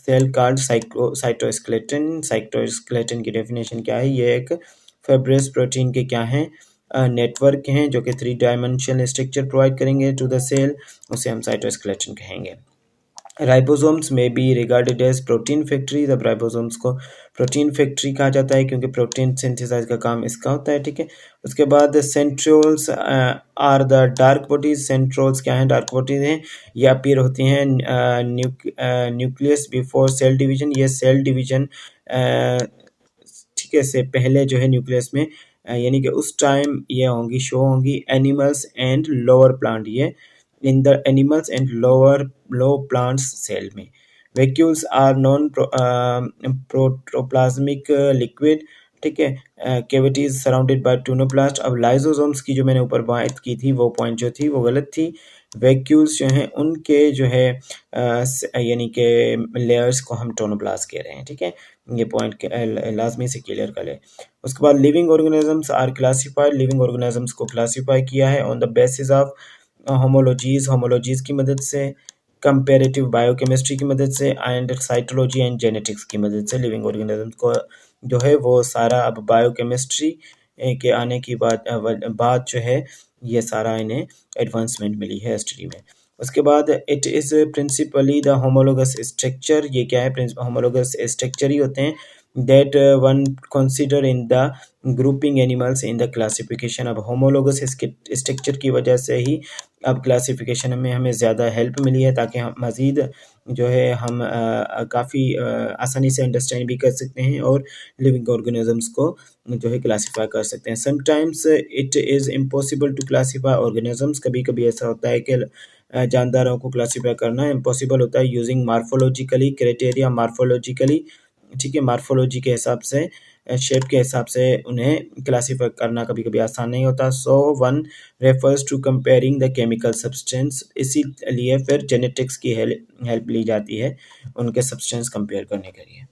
cell called cytoskeleton. Cytoskeleton की डेफिनेशन क्या है, ये एक फाइब्रस प्रोटीन के क्या हैं, नेटवर्क हैं जो कि 3 डायमेंशनल स्ट्रक्चर प्रोवाइड करेंगे टू द सेल, उसे हम साइटोस्केलेटन कहेंगे। Ribosomes may be regarded as protein factory, जब राइबोसोम्स को प्रोटीन फैक्ट्री कहा जाता है क्योंकि प्रोटीन सिंथेसाइज का काम इसका होता है, ठीक है। उसके बाद सेंट्रोल्स आर द डार्क बॉडीज, सेंट्रोल्स क्या हैं, डार्क बॉडीज हैं, ये अपीयर होती हैं न्यूक्लियस बिफोर सेल डिवीजन, ये सेल डिवीजन ठीक है से पहले जो है न्यूक्लियस में, यानी कि उस टाइम ये होंगी, शो होंगी। एनिमल्स एंड लोअर प्लांट, ये in the animals and low plants cell में। Vacuoles are non protoplasmic liquid, ठीक है, कैविटीज सराउंडेड बाय ट्यूनोप्लास्ट। अब लाइसोसोम्स की जो मैंने ऊपर बात की थी, वो पॉइंट जो थी वो गलत थी। वैक्यूल्स जो हैं उनके जो है यानी कि लेयर्स को हम टोनोप्लास्ट कह रहे हैं, ठीक है, ये पॉइंट लाजमी से क्लियर कर ले। उसके बाद living organisms are classified, living organisms को क्लासीफाई किया है on the basis of homologies की मदद से, कंपेरेटिव बायोकेमिस्ट्री की मदद से एंड साइटोलॉजी एंड जेनेटिक्स की मदद से। लिविंग ऑर्गेनिजम्स को जो है वो सारा अब बायोकेमिस्ट्री के आने की बाद जो है ये सारा इन्हें एडवांसमेंट मिली है स्टडी में। उसके बाद it is principally the homologous structure, ये क्या है, होमोलोगस स्ट्रक्चर ही होते हैं that one consider in the grouping animals in the classification. अब होमोलोगस स्ट्रक्चर की वजह से ही अब क्लासिफिकेशन में हमें ज़्यादा हेल्प मिली है, ताकि हम मज़ीद जो है हम काफ़ी आसानी से अंडरस्टैंड भी कर सकते हैं और लिविंग ऑर्गेनिजम्स को जो है क्लासीफाई कर सकते हैं। Sometimes it is impossible to classify organisms, कभी कभी ऐसा होता है कि जानदारों को क्लासीफाई करना इम्पॉसिबल होता है यूजिंग मार्फोलॉजिकली क्राइटेरिया, मार्फोलॉजिकली, ठीक है, मार्फोलॉजी के हिसाब से, शेप के हिसाब से उन्हें क्लासीफाई करना कभी कभी आसान नहीं होता। So one refers to comparing the chemical substance, इसीलिए फिर जेनेटिक्स की हेल्प ली जाती है उनके सब्सटेंस कंपेयर करने के लिए।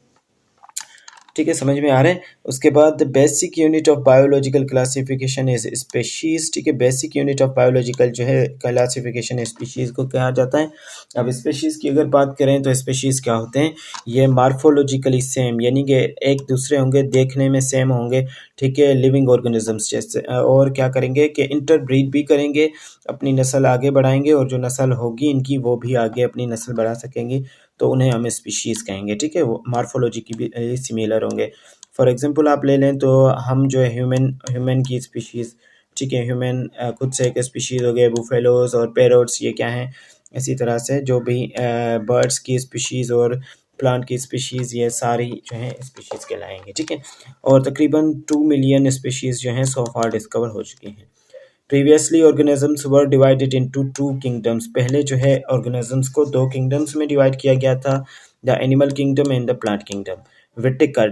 ठीक है, समझ में आ रहा है। उसके बाद basic unit of biological classification is species. ठीक है, बेसिक यूनिट ऑफ बायोलॉजिकल जो है क्लासिफिकेशन स्पीशीज को कहा जाता है। अब स्पीशीज की अगर बात करें तो स्पीशीज क्या होते हैं, ये मार्फोलॉजिकली सेम, यानी कि एक दूसरे होंगे, देखने में सेम होंगे, ठीक है, लिविंग ऑर्गेनिजम्स जैसे, और क्या करेंगे कि इंटरब्रीड भी करेंगे, अपनी नस्ल आगे बढ़ाएंगे, और जो नस्ल होगी इनकी वो भी आगे अपनी नस्ल बढ़ा सकेंगी, तो उन्हें हम स्पीशीज़ कहेंगे। ठीक है, वो मार्फोलॉजी की भी सिमिलर होंगे। फॉर एग्जांपल आप ले लें तो हम जो है ह्यूमन की स्पीशीज़, ठीक है, ह्यूमन खुद से एक स्पीशीज़ हो गए, बुफेलोज और पैरोट्स, ये क्या हैं, इसी तरह से जो भी बर्ड्स की स्पीशीज़ और प्लांट की स्पीशीज़, ये सारी जो हैं स्पीशीज़ कहलाएंगे। ठीक है, और तकरीबन 2 मिलियन स्पीशीज़ जो हैं सो फार डिस्कवर हो चुकी हैं। Previously organisms were divided into 2 kingdoms, पहले जो है ऑर्गेनिजम्स को 2 किंगडम्स में डिवाइड किया गया था, the animal kingdom and the plant kingdom. Whittaker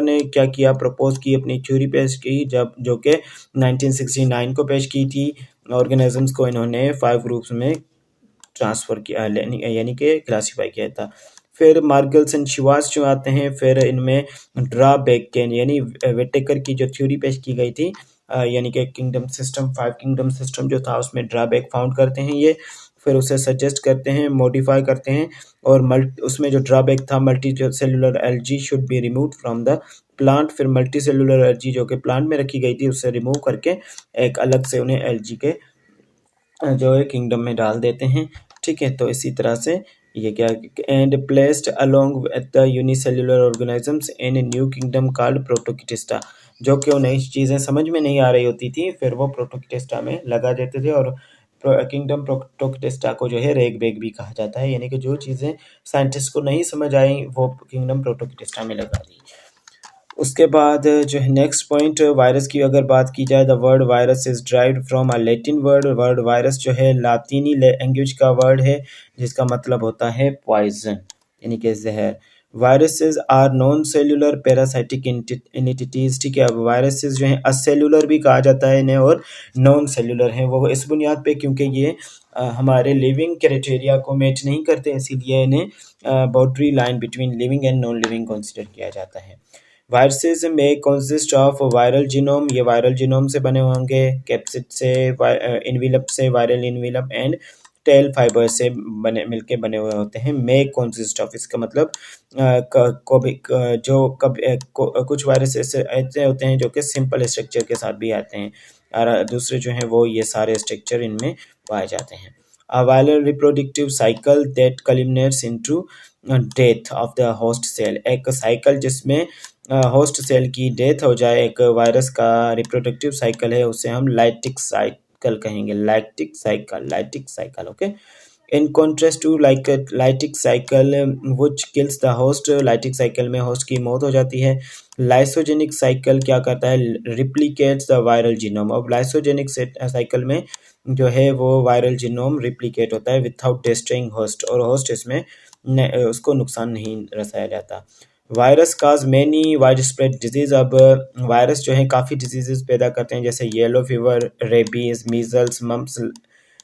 ने क्या किया, प्रपोज की, अपनी थ्योरी पेश की, जब जो कि 1969 को पेश की थी। ऑर्गेनिजम्स को इन्होंने 5 ग्रुप्स में ट्रांसफ़र किया, यानी कि क्लासीफाई किया था। फिर मार्गल्स एंड शिवास जो आते हैं, फिर इनमें ड्रॉबैक के, यानी विटेकर की जो थ्योरी पेश की गई थी, यानी कि किंगडम सिस्टम, 5 किंगडम सिस्टम जो था, उसमें ड्रॉबैक फाउंड करते हैं ये, फिर उसे सजेस्ट करते हैं, मॉडिफाई करते हैं, और उसमें जो ड्रॉबैक था, multi cellular LG should be remove from the plant, फिर मल्टी सेलुलर एलजी जो कि प्लांट में रखी गई थी उससे रिमूव करके एक अलग से उन्हें एलजी के जो है किंगडम में डाल देते हैं। ठीक है, तो इसी तरह से ये क्या, and placed along with the unicellular organisms in a new kingdom called Protoctista, जो कि उन्हें चीज़ें समझ में नहीं आ रही होती थी, फिर वो प्रोटोकिटिस्टा में लगा देते थे, और किंगडम प्रोटोकिटिस्टा को जो है रेग बेग भी कहा जाता है, यानी कि जो चीज़ें साइंटिस्ट को नहीं समझ आई वो किंगडम प्रोटोकिटिस्टा में लगा दी। उसके बाद जो है नेक्स्ट पॉइंट, वायरस की अगर बात की जाए, the word virus is derived from a Latin word virus जो है लातीनी लैंग्वेज का वर्ड है, जिसका मतलब होता है पॉइजन, यानी कि जहर। Viruses are non cellular parasitic entities. ठीक है, अब वायरसेस जो हैं असेलुलर भी कहा जाता है इन्हें, और नॉन सेलुलर हैं, वो इस बुनियाद पे क्योंकि ये हमारे लिविंग क्राइटेरिया को मैच नहीं करते, इसीलिए इन्हें boundary line between living and non living consider किया जाता है। वायरसेस में कंसिस्ट ऑफ वायरल जीनोम, ये वायरल जीनोम से बने होंगे, कैप्सिड से, इनविलप से, वायरल इनविलप एंड टेल फाइबर से मिलके बने हुए होते हैं। मे कंसिस्ट ऑफ, इसका मतलब कुछ वायरस ऐसे होते हैं जो कि सिंपल स्ट्रक्चर के साथ भी आते हैं, और दूसरे जो हैं वो ये सारे स्ट्रक्चर इनमें पाए जाते हैं। A viral reproductive cycle that culminates into death of the host cell, एक साइकिल जिसमें होस्ट सेल की डेथ हो जाए, एक वायरस का रिप्रोडक्टिव साइकिल है, उसे हम लाइटिक साइकिल कहेंगे, lytic cycle, okay. In contrast to lytic cycle which kills the host, lytic cycle में होस्ट की मौत हो जाती है। लाइसोजेनिक साइकिल क्या करता है, रिप्लिकेट्स द वायरल जीनोम। अब लाइसोजेनिक साइकिल में जो है वो वायरल जीनोम रिप्लिकेट होता है विदाउट डिस्ट्रॉइंग होस्ट, और होस्ट इसमें उसको नुकसान नहीं रसाया जाता। Virus cause many wide spread disease, अब वायरस जो है काफ़ी डिजीजेस पैदा करते हैं, जैसे yellow fever, rabies, measles, mumps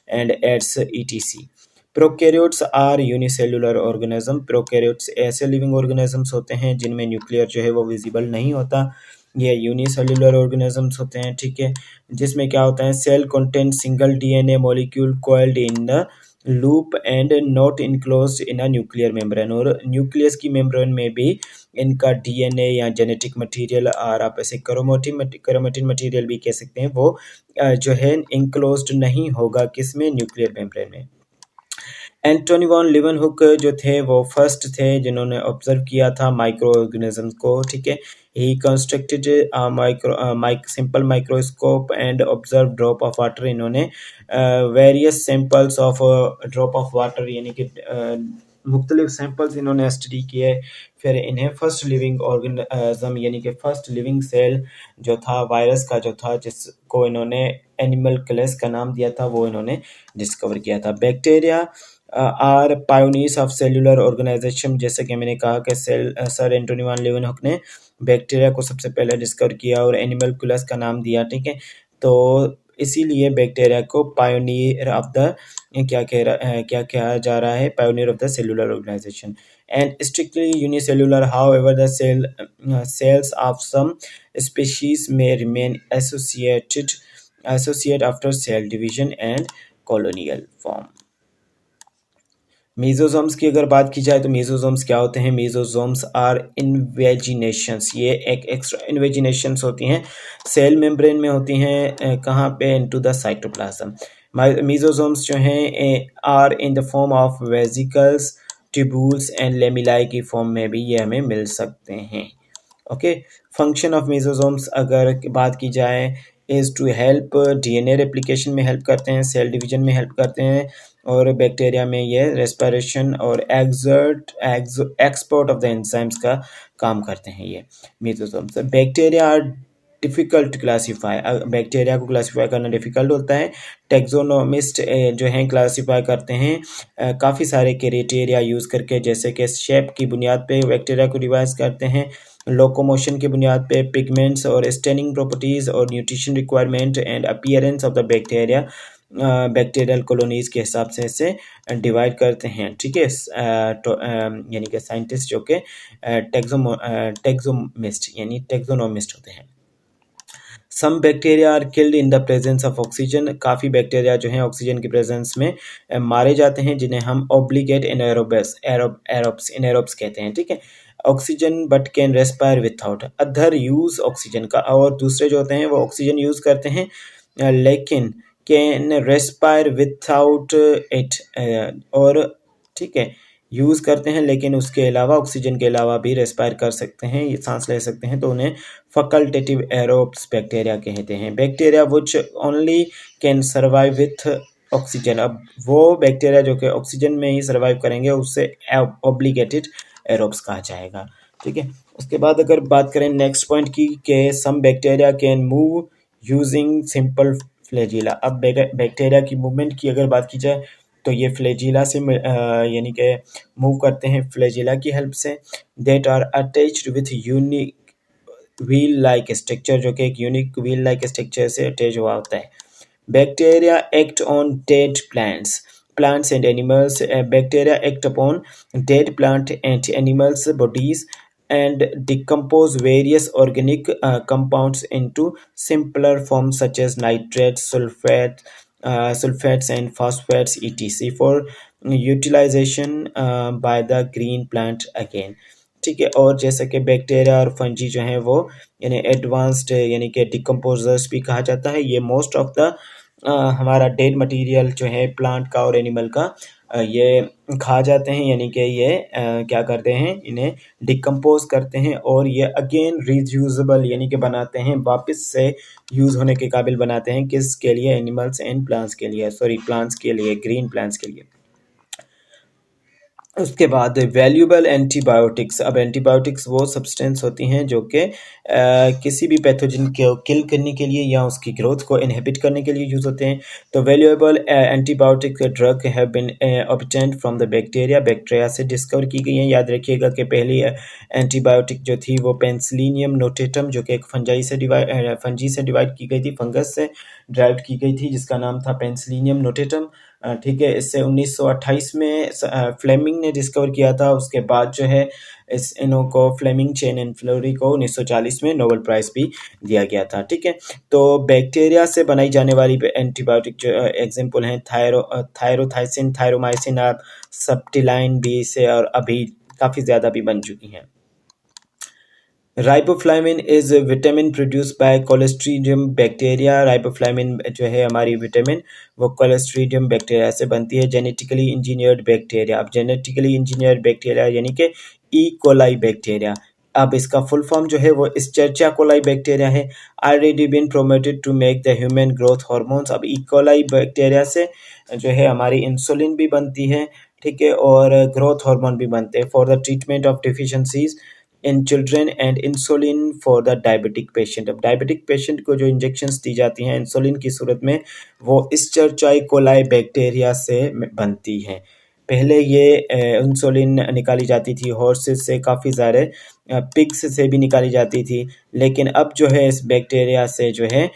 and AIDS ETC. Prokaryotes are unicellular organism, prokaryotes ऐसे लिविंग ऑर्गेनिजम्स होते हैं जिनमें न्यूक्लियर जो है वो विजिबल नहीं होता, ये यूनिसेलुलर ऑर्गेनिजम्स होते हैं। ठीक है, जिसमें क्या होता है, cell content single DNA molecule coiled in the loop and not enclosed in a nuclear membrane, और न्यूक्लियस की मेम्ब्रेन में भी इनका डीएनए या जेनेटिक मटेरियल, और आप ऐसे क्रोमेटिन मटेरियल भी कह सकते हैं, वो जो है इनक्लोज्ड नहीं होगा किसमें, न्यूक्लियर मेम्ब्रेन में। एंटोनी वॉन लिवनहुक जो थे वो फर्स्ट थे जिन्होंने ऑब्जर्व किया था माइक्रो ऑर्गेनिज्म को, ठीक है। He constructed simple microscope and observe drop of water. इन्होंने various samples of drop of water यानी कि मुख्तलिफ सैंपल्स इन्होंने स्टडी किए। फिर इन्हें फर्स्ट लिविंग ऑर्गेनिज्म यानी कि फर्स्ट लिविंग सेल जो था वायरस का जो था, जिसको इन्होंने एनिमल क्लेस का नाम दिया था, वो इन्होंने डिस्कवर किया था। Bacteria are pioneers of cellular organization, जैसे कि मैंने कहा कि सर एंटोनी वान लेeuwenhoek ने बैक्टीरिया को सबसे पहले डिस्कवर किया और एनिमल क्लस का नाम दिया, ठीक है। तो इसीलिए बैक्टीरिया को पायोनियर ऑफ द क्या कहा जा रहा है, pioneer of the cellular organization. And strictly unicellular, however the cells of some species may remain associate after cell division and colonial form। Mesosomes की अगर बात की जाए तो मीजोजोम्स क्या होते हैं? मीजोजोम्स आर इन्वेजिनेशंस, ये एक एक्स्ट्रा इन्वेजिनेशंस होती हैं, सेल मेम्ब्रेन में होती हैं, कहाँ पे? Into the cytoplasm. मीजोजोम्स जो हैं are in the form of vesicles, tubules and lamellae की फॉर्म में भी ये हमें मिल सकते हैं। ओके, फंक्शन ऑफ मीजोजोम्स अगर बात की जाए is to help DNA replication में हेल्प करते हैं, सेल डिवीजन में हेल्प करते हैं, और बैक्टीरिया में ये रेस्पिरेशन और एक्सपोर्ट ऑफ द एंजाइम्स का काम करते हैं ये mesosomes. Bacteria are difficult classify, bacteria को क्लासीफाई करना डिफ़िकल्ट होता है। टेक्सोनोमिस्ट जो हैं क्लासीफाई करते हैं काफ़ी सारे क्राइटेरिया यूज़ करके, जैसे कि शेप की बुनियाद पे बैक्टीरिया को डिवाइस करते हैं, लोकोमोशन की बुनियाद पे, पिगमेंट्स और स्टेनिंग प्रॉपर्टीज़ और nutrition requirement and appearance of the bacteria, bacterial colonies के हिसाब से इसे डिवाइड करते हैं, ठीक है। यानी कि साइंटिस्ट जो कि टेक्सोमिस्ट यानी टेक्सोनोमिस्ट होते हैं। Some bacteria are killed in the presence of oxygen, काफ़ी बैक्टीरिया जो हैं ऑक्सीजन की प्रेजेंस में मारे जाते हैं, जिन्हें हम ऑब्लिगेट एनारोब्स कहते हैं, ठीक है। Oxygen but can respire without other use oxygen का, और दूसरे जो होते हैं वो ऑक्सीजन यूज करते हैं लेकिन कैन रेस्पायर विथआउट इट, और ठीक है यूज़ करते हैं लेकिन उसके अलावा ऑक्सीजन के अलावा भी रेस्पायर कर सकते हैं, ये सांस ले सकते हैं, तो उन्हें फैकल्टेटिव एरोब्स बैक्टीरिया कहते हैं। Bacteria which only can survive with oxygen, अब वो बैक्टीरिया जो कि ऑक्सीजन में ही सर्वाइव करेंगे उससे ऑब्लिगेटेड एरोब्स कहा जाएगा, ठीक है। उसके बाद अगर बात करें नेक्स्ट पॉइंट की कि some bacteria can move using simple flagella. अब बैक्टीरिया की मूवमेंट की अगर बात की जाए तो ये फ्लैजिला से यानी कि मूव करते हैं फ्लैजिला की हेल्प से। That are attached with unique wheel like structure, जो कि एक यूनिक व्हील लाइक स्ट्रक्चर से अटैच हुआ होता है। Bacteria act on dead plants and animals. Bacteria act upon dead plant and animals bodies and decompose various organic compounds into simpler forms such as nitrates, sulfates and phosphates etc for utilization by the green plant again, ठीक है। और जैसे कि बैक्टीरिया और फंजी जो हैं वो यानी एडवांस्ड यानी कि डिकम्पोजर्स भी कहा जाता है। ये मोस्ट ऑफ द हमारा डेड मटेरियल जो है प्लांट का और एनिमल का ये खा जाते हैं, यानी कि ये क्या करते हैं, इन्हें डिकम्पोज करते हैं और ये अगेन रीयूजेबल यानी कि बनाते हैं, वापस से यूज़ होने के काबिल बनाते हैं, किसके लिए? एनिमल्स एंड प्लांट्स के लिए, सॉरी प्लांट्स के लिए, ग्रीन प्लांट्स के लिए। उसके बाद वैल्यूएबल एंटीबायोटिक्स। अब एंटीबायोटिक्स वो सब्सटेंस होती हैं जो कि किसी भी पैथोजन को किल करने के लिए या उसकी ग्रोथ को इनहिबिट करने के लिए यूज़ होते हैं। तो valuable antibiotic drug have been obtained from the bacteria से डिस्कवर की गई हैं। याद रखिएगा कि पहली एंटीबायोटिक जो थी वो पेंसिलिनियम नोटेटम, जो कि एक फंजी से डिवाइड की गई थी, फंगस से डिराइव की गई थी, जिसका नाम था पेंसिलिनियम नोटेटम। ठीक है, इससे 1928 में फ्लेमिंग ने डिस्कवर किया था। उसके बाद जो है इस इन्हों को फ्लेमिंग, चेन एंड फ्लोरी को 1940 में नोबेल प्राइज भी दिया गया था। ठीक है, तो बैक्टीरिया से बनाई जाने वाली एंटीबायोटिक जो एग्जाम्पल हैं थायरोथाइसिन, थायरोमाइसिन और सप्टिलाइन भी से और अभी काफ़ी ज़्यादा भी बन चुकी हैं। Riboflavin is vitamin produce by Clostridium bacteria. Riboflavin जो है हमारी विटामिन, वो कोलेस्ट्रीडियम बैक्टीरिया से बनती है। जेनेटिकली इंजीनियर्ड बैक्टीरिया, अब जेनेटिकली इंजीनियर्ड बैक्टीरिया यानी कि ई कोलाई बैक्टीरिया, अब इसका फुल फॉर्म जो है वो इस्चेरिचिया कोलाई बैक्टीरिया है। Already been promoted to make the human growth hormones. अब ई कोलाई बैक्टीरिया से जो है हमारी इंसुलिन भी बनती है, ठीक है, और ग्रोथ हार्मोन भी बनते हैं for the treatment of deficiencies in children and insulin for the diabetic patient. अब डायबिटिक पेशेंट को जो इंजेक्शंस दी जाती हैं इंसुलिन की सूरत में, वो इस्चेरिचिया कोलाई बैक्टीरिया से बनती हैं। पहले ये इंसुलिन निकाली जाती थी हॉर्सेस से, काफ़ी सारे पिग्स से भी निकाली जाती थी, लेकिन अब जो है इस बैक्टीरिया से जो है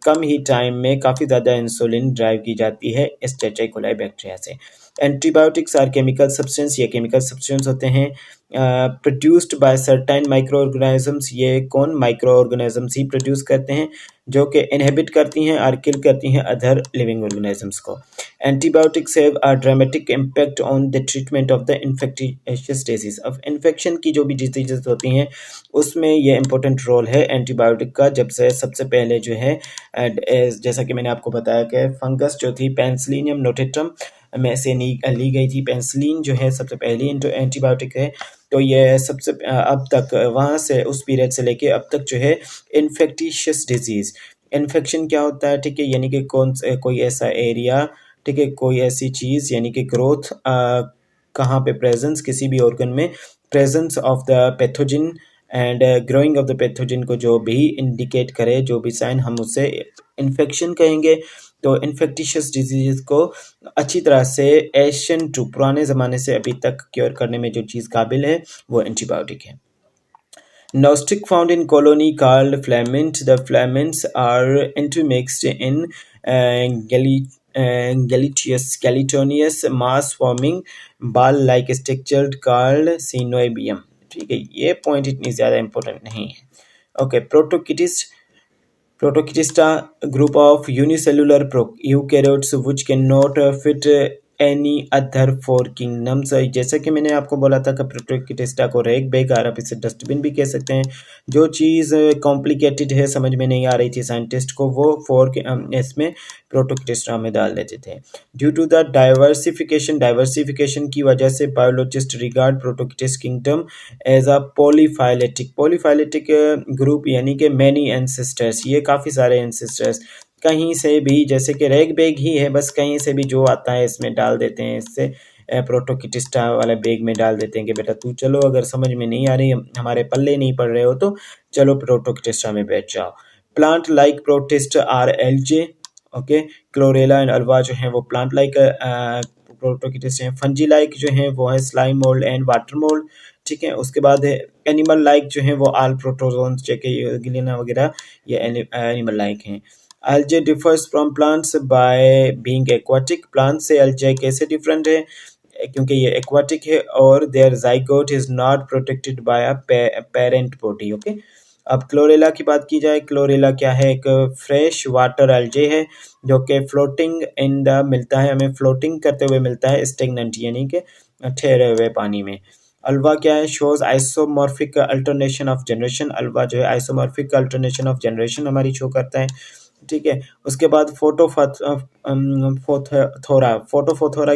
कम ही टाइम में काफ़ी ज़्यादा इंसुलिन ड्राइव की जाती है इस्चेरिचिया कोलाई बैक्टीरिया से। एंटीबायोटिक्स आर केमिकल सब्सटेंस, ये केमिकल सब्सटेंस होते हैं produced by certain micro organisms. ये कौन माइक्रो ऑर्गेनिजम्स ही प्रोड्यूस करते हैं जो कि इनहिबिट करती हैं और किल करती हैं अदर लिविंग ऑर्गेनिजम्स को। Antibiotics have a dramatic impact on the treatment of the infectious disease. अब इन्फेक्शन की जो भी डिजीजेस होती हैं उसमें ये इंपॉर्टेंट रोल है एंटीबायोटिक का। जब से सबसे पहले जो है जैसा कि मैंने आपको बताया कि फंगस जो थी पेनिसिलियम नोटेट्रम में से ली गई थी। पेनिसिलिन जो है सबसे पहली एंटीबायोटिक है। तो ये सबसे अब तक वहाँ से उस पीरियड से लेके अब तक जो है इन्फेक्टिशियस डिजीज़, इन्फेक्शन क्या होता है, ठीक है, यानी कि कोई ऐसा एरिया, ठीक है, कोई ऐसी चीज़ यानी कि ग्रोथ कहाँ पे प्रेजेंस किसी भी ऑर्गन में, presence of the pathogen and growing of the pathogen को जो भी इंडिकेट करे, जो भी साइन, हम उसे इन्फेक्शन कहेंगे। तो इन्फेक्टिशियस डिजीज़ को अच्छी तरह से एशियन टू पुराने ज़माने से अभी तक क्योर करने में जो चीज़ काबिल है वो एंटीबायोटिक है। Nostick found in colony called flamint. The flaments are intermixed in gelatinous mass forming ball-like structure called synovium. ठीक है, ये पॉइंट इतनी ज़्यादा इंपॉर्टेंट नहीं है। Okay, Protoctista, a group of unicellular eukaryotes which cannot fit any other four kingdoms। जैसा कि मैंने आपको बोला था कि प्रोटोकिटिस्टा को रैग बैग, और आप इसे डस्टबिन भी कह सकते हैं। जो चीज़ कॉम्प्लिकेटेड है, समझ में नहीं आ रही थी साइंटिस्ट को, वो इसमें प्रोटोकिटिस्टा में डाल देते थे। ड्यू टू द डाइवर्सिफिकेशन की वजह से biologist regard Protoctista kingdom as a polyphyletic group, यानी कि मैनी एंसेस्टर्स, ये काफ़ी सारे एंसेस्टर्स कहीं से भी, जैसे कि रैग बैग ही है, बस कहीं से भी जो आता है इसमें डाल देते हैं, इससे प्रोटोकिटिस्टा वाले बैग में डाल देते हैं कि बेटा तू चलो, अगर समझ में नहीं आ रही, हमारे पल्ले नहीं पड़ रहे हो तो चलो प्रोटोकिटिस्टा में बैठ जाओ। Plant like protist are algae, okay, Chlorella and Ulva जो है वो प्लांट लाइक प्रोटोकिटिस्ट हैं। फंजी लाइक जो है वो है slime mould and water mould, ठीक है। उसके बाद एनिमल लाइक जो है वो आल प्रोटोजोन्स, जैसे गिलिना वगैरह, ये एनिमल लाइक हैं। Algae differs from plants by being aquatic. Plant से अल्जे कैसे डिफरेंट है, क्योंकि ये एक्वाटिक है और their zygote is not protected by a parent body. Okay, अब क्लोरेला की बात की जाए, क्लोरेला क्या है, एक फ्रेश वाटर अल्जे है जो कि फ्लोटिंग इन द मिलता है, हमें फ्लोटिंग करते हुए मिलता है, स्टेगनेंट यानी कि ठहरे हुए पानी में। अल्वा क्या है, shows isomorphic alternation of generation. Alva जो है आइसोमॉर्फिक अल्टरनेशन ऑफ जनरेशन हमारी शो करता है, ठीक है। उसके बाद फोटोफोथोरा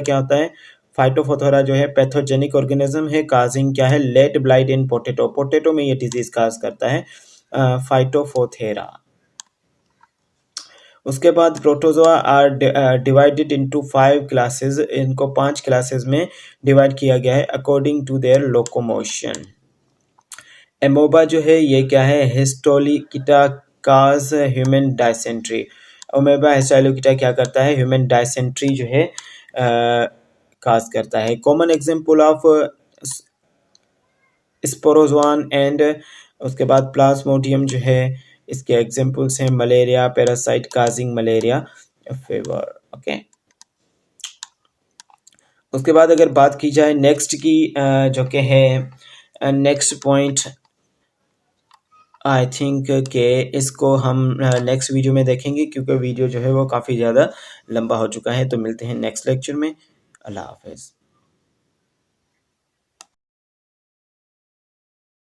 क्या होता है, फाइटोफोथोरा जो है पैथोजेनिक ऑर्गेनिज्म है, काजिंग क्या है, लेट ब्लाइट इन पोटैटो में ये डिजीज काज करता है, फाइटोफोथेरा। उसके बाद protozoa are divided into 5 classes, इनको 5 क्लासेस में डिवाइड किया गया है according to their locomotion. Amoeba जो है ये क्या है, हिस्टोलिकिटा काज ह्यूमन डायसेंट्री। ओमेबा हिस्टोलिकिटा क्या करता है, ह्यूमन डायसेंट्री जो है काज करता है। कॉमन एग्जांपल ऑफ स्पोरोजोआन एंड उसके बाद प्लाज्मोडियम जो है, इसके एग्जांपल्स हैं malaria, parasite causing malaria fever. Okay, उसके बाद अगर बात की जाए नेक्स्ट की, जो कि है नेक्स्ट पॉइंट, आई थिंक कि इसको हम नेक्स्ट वीडियो में देखेंगे, क्योंकि वीडियो जो है वो काफ़ी ज़्यादा लंबा हो चुका है। तो मिलते हैं नेक्स्ट लेक्चर में। अल्लाह हाफ़िज़।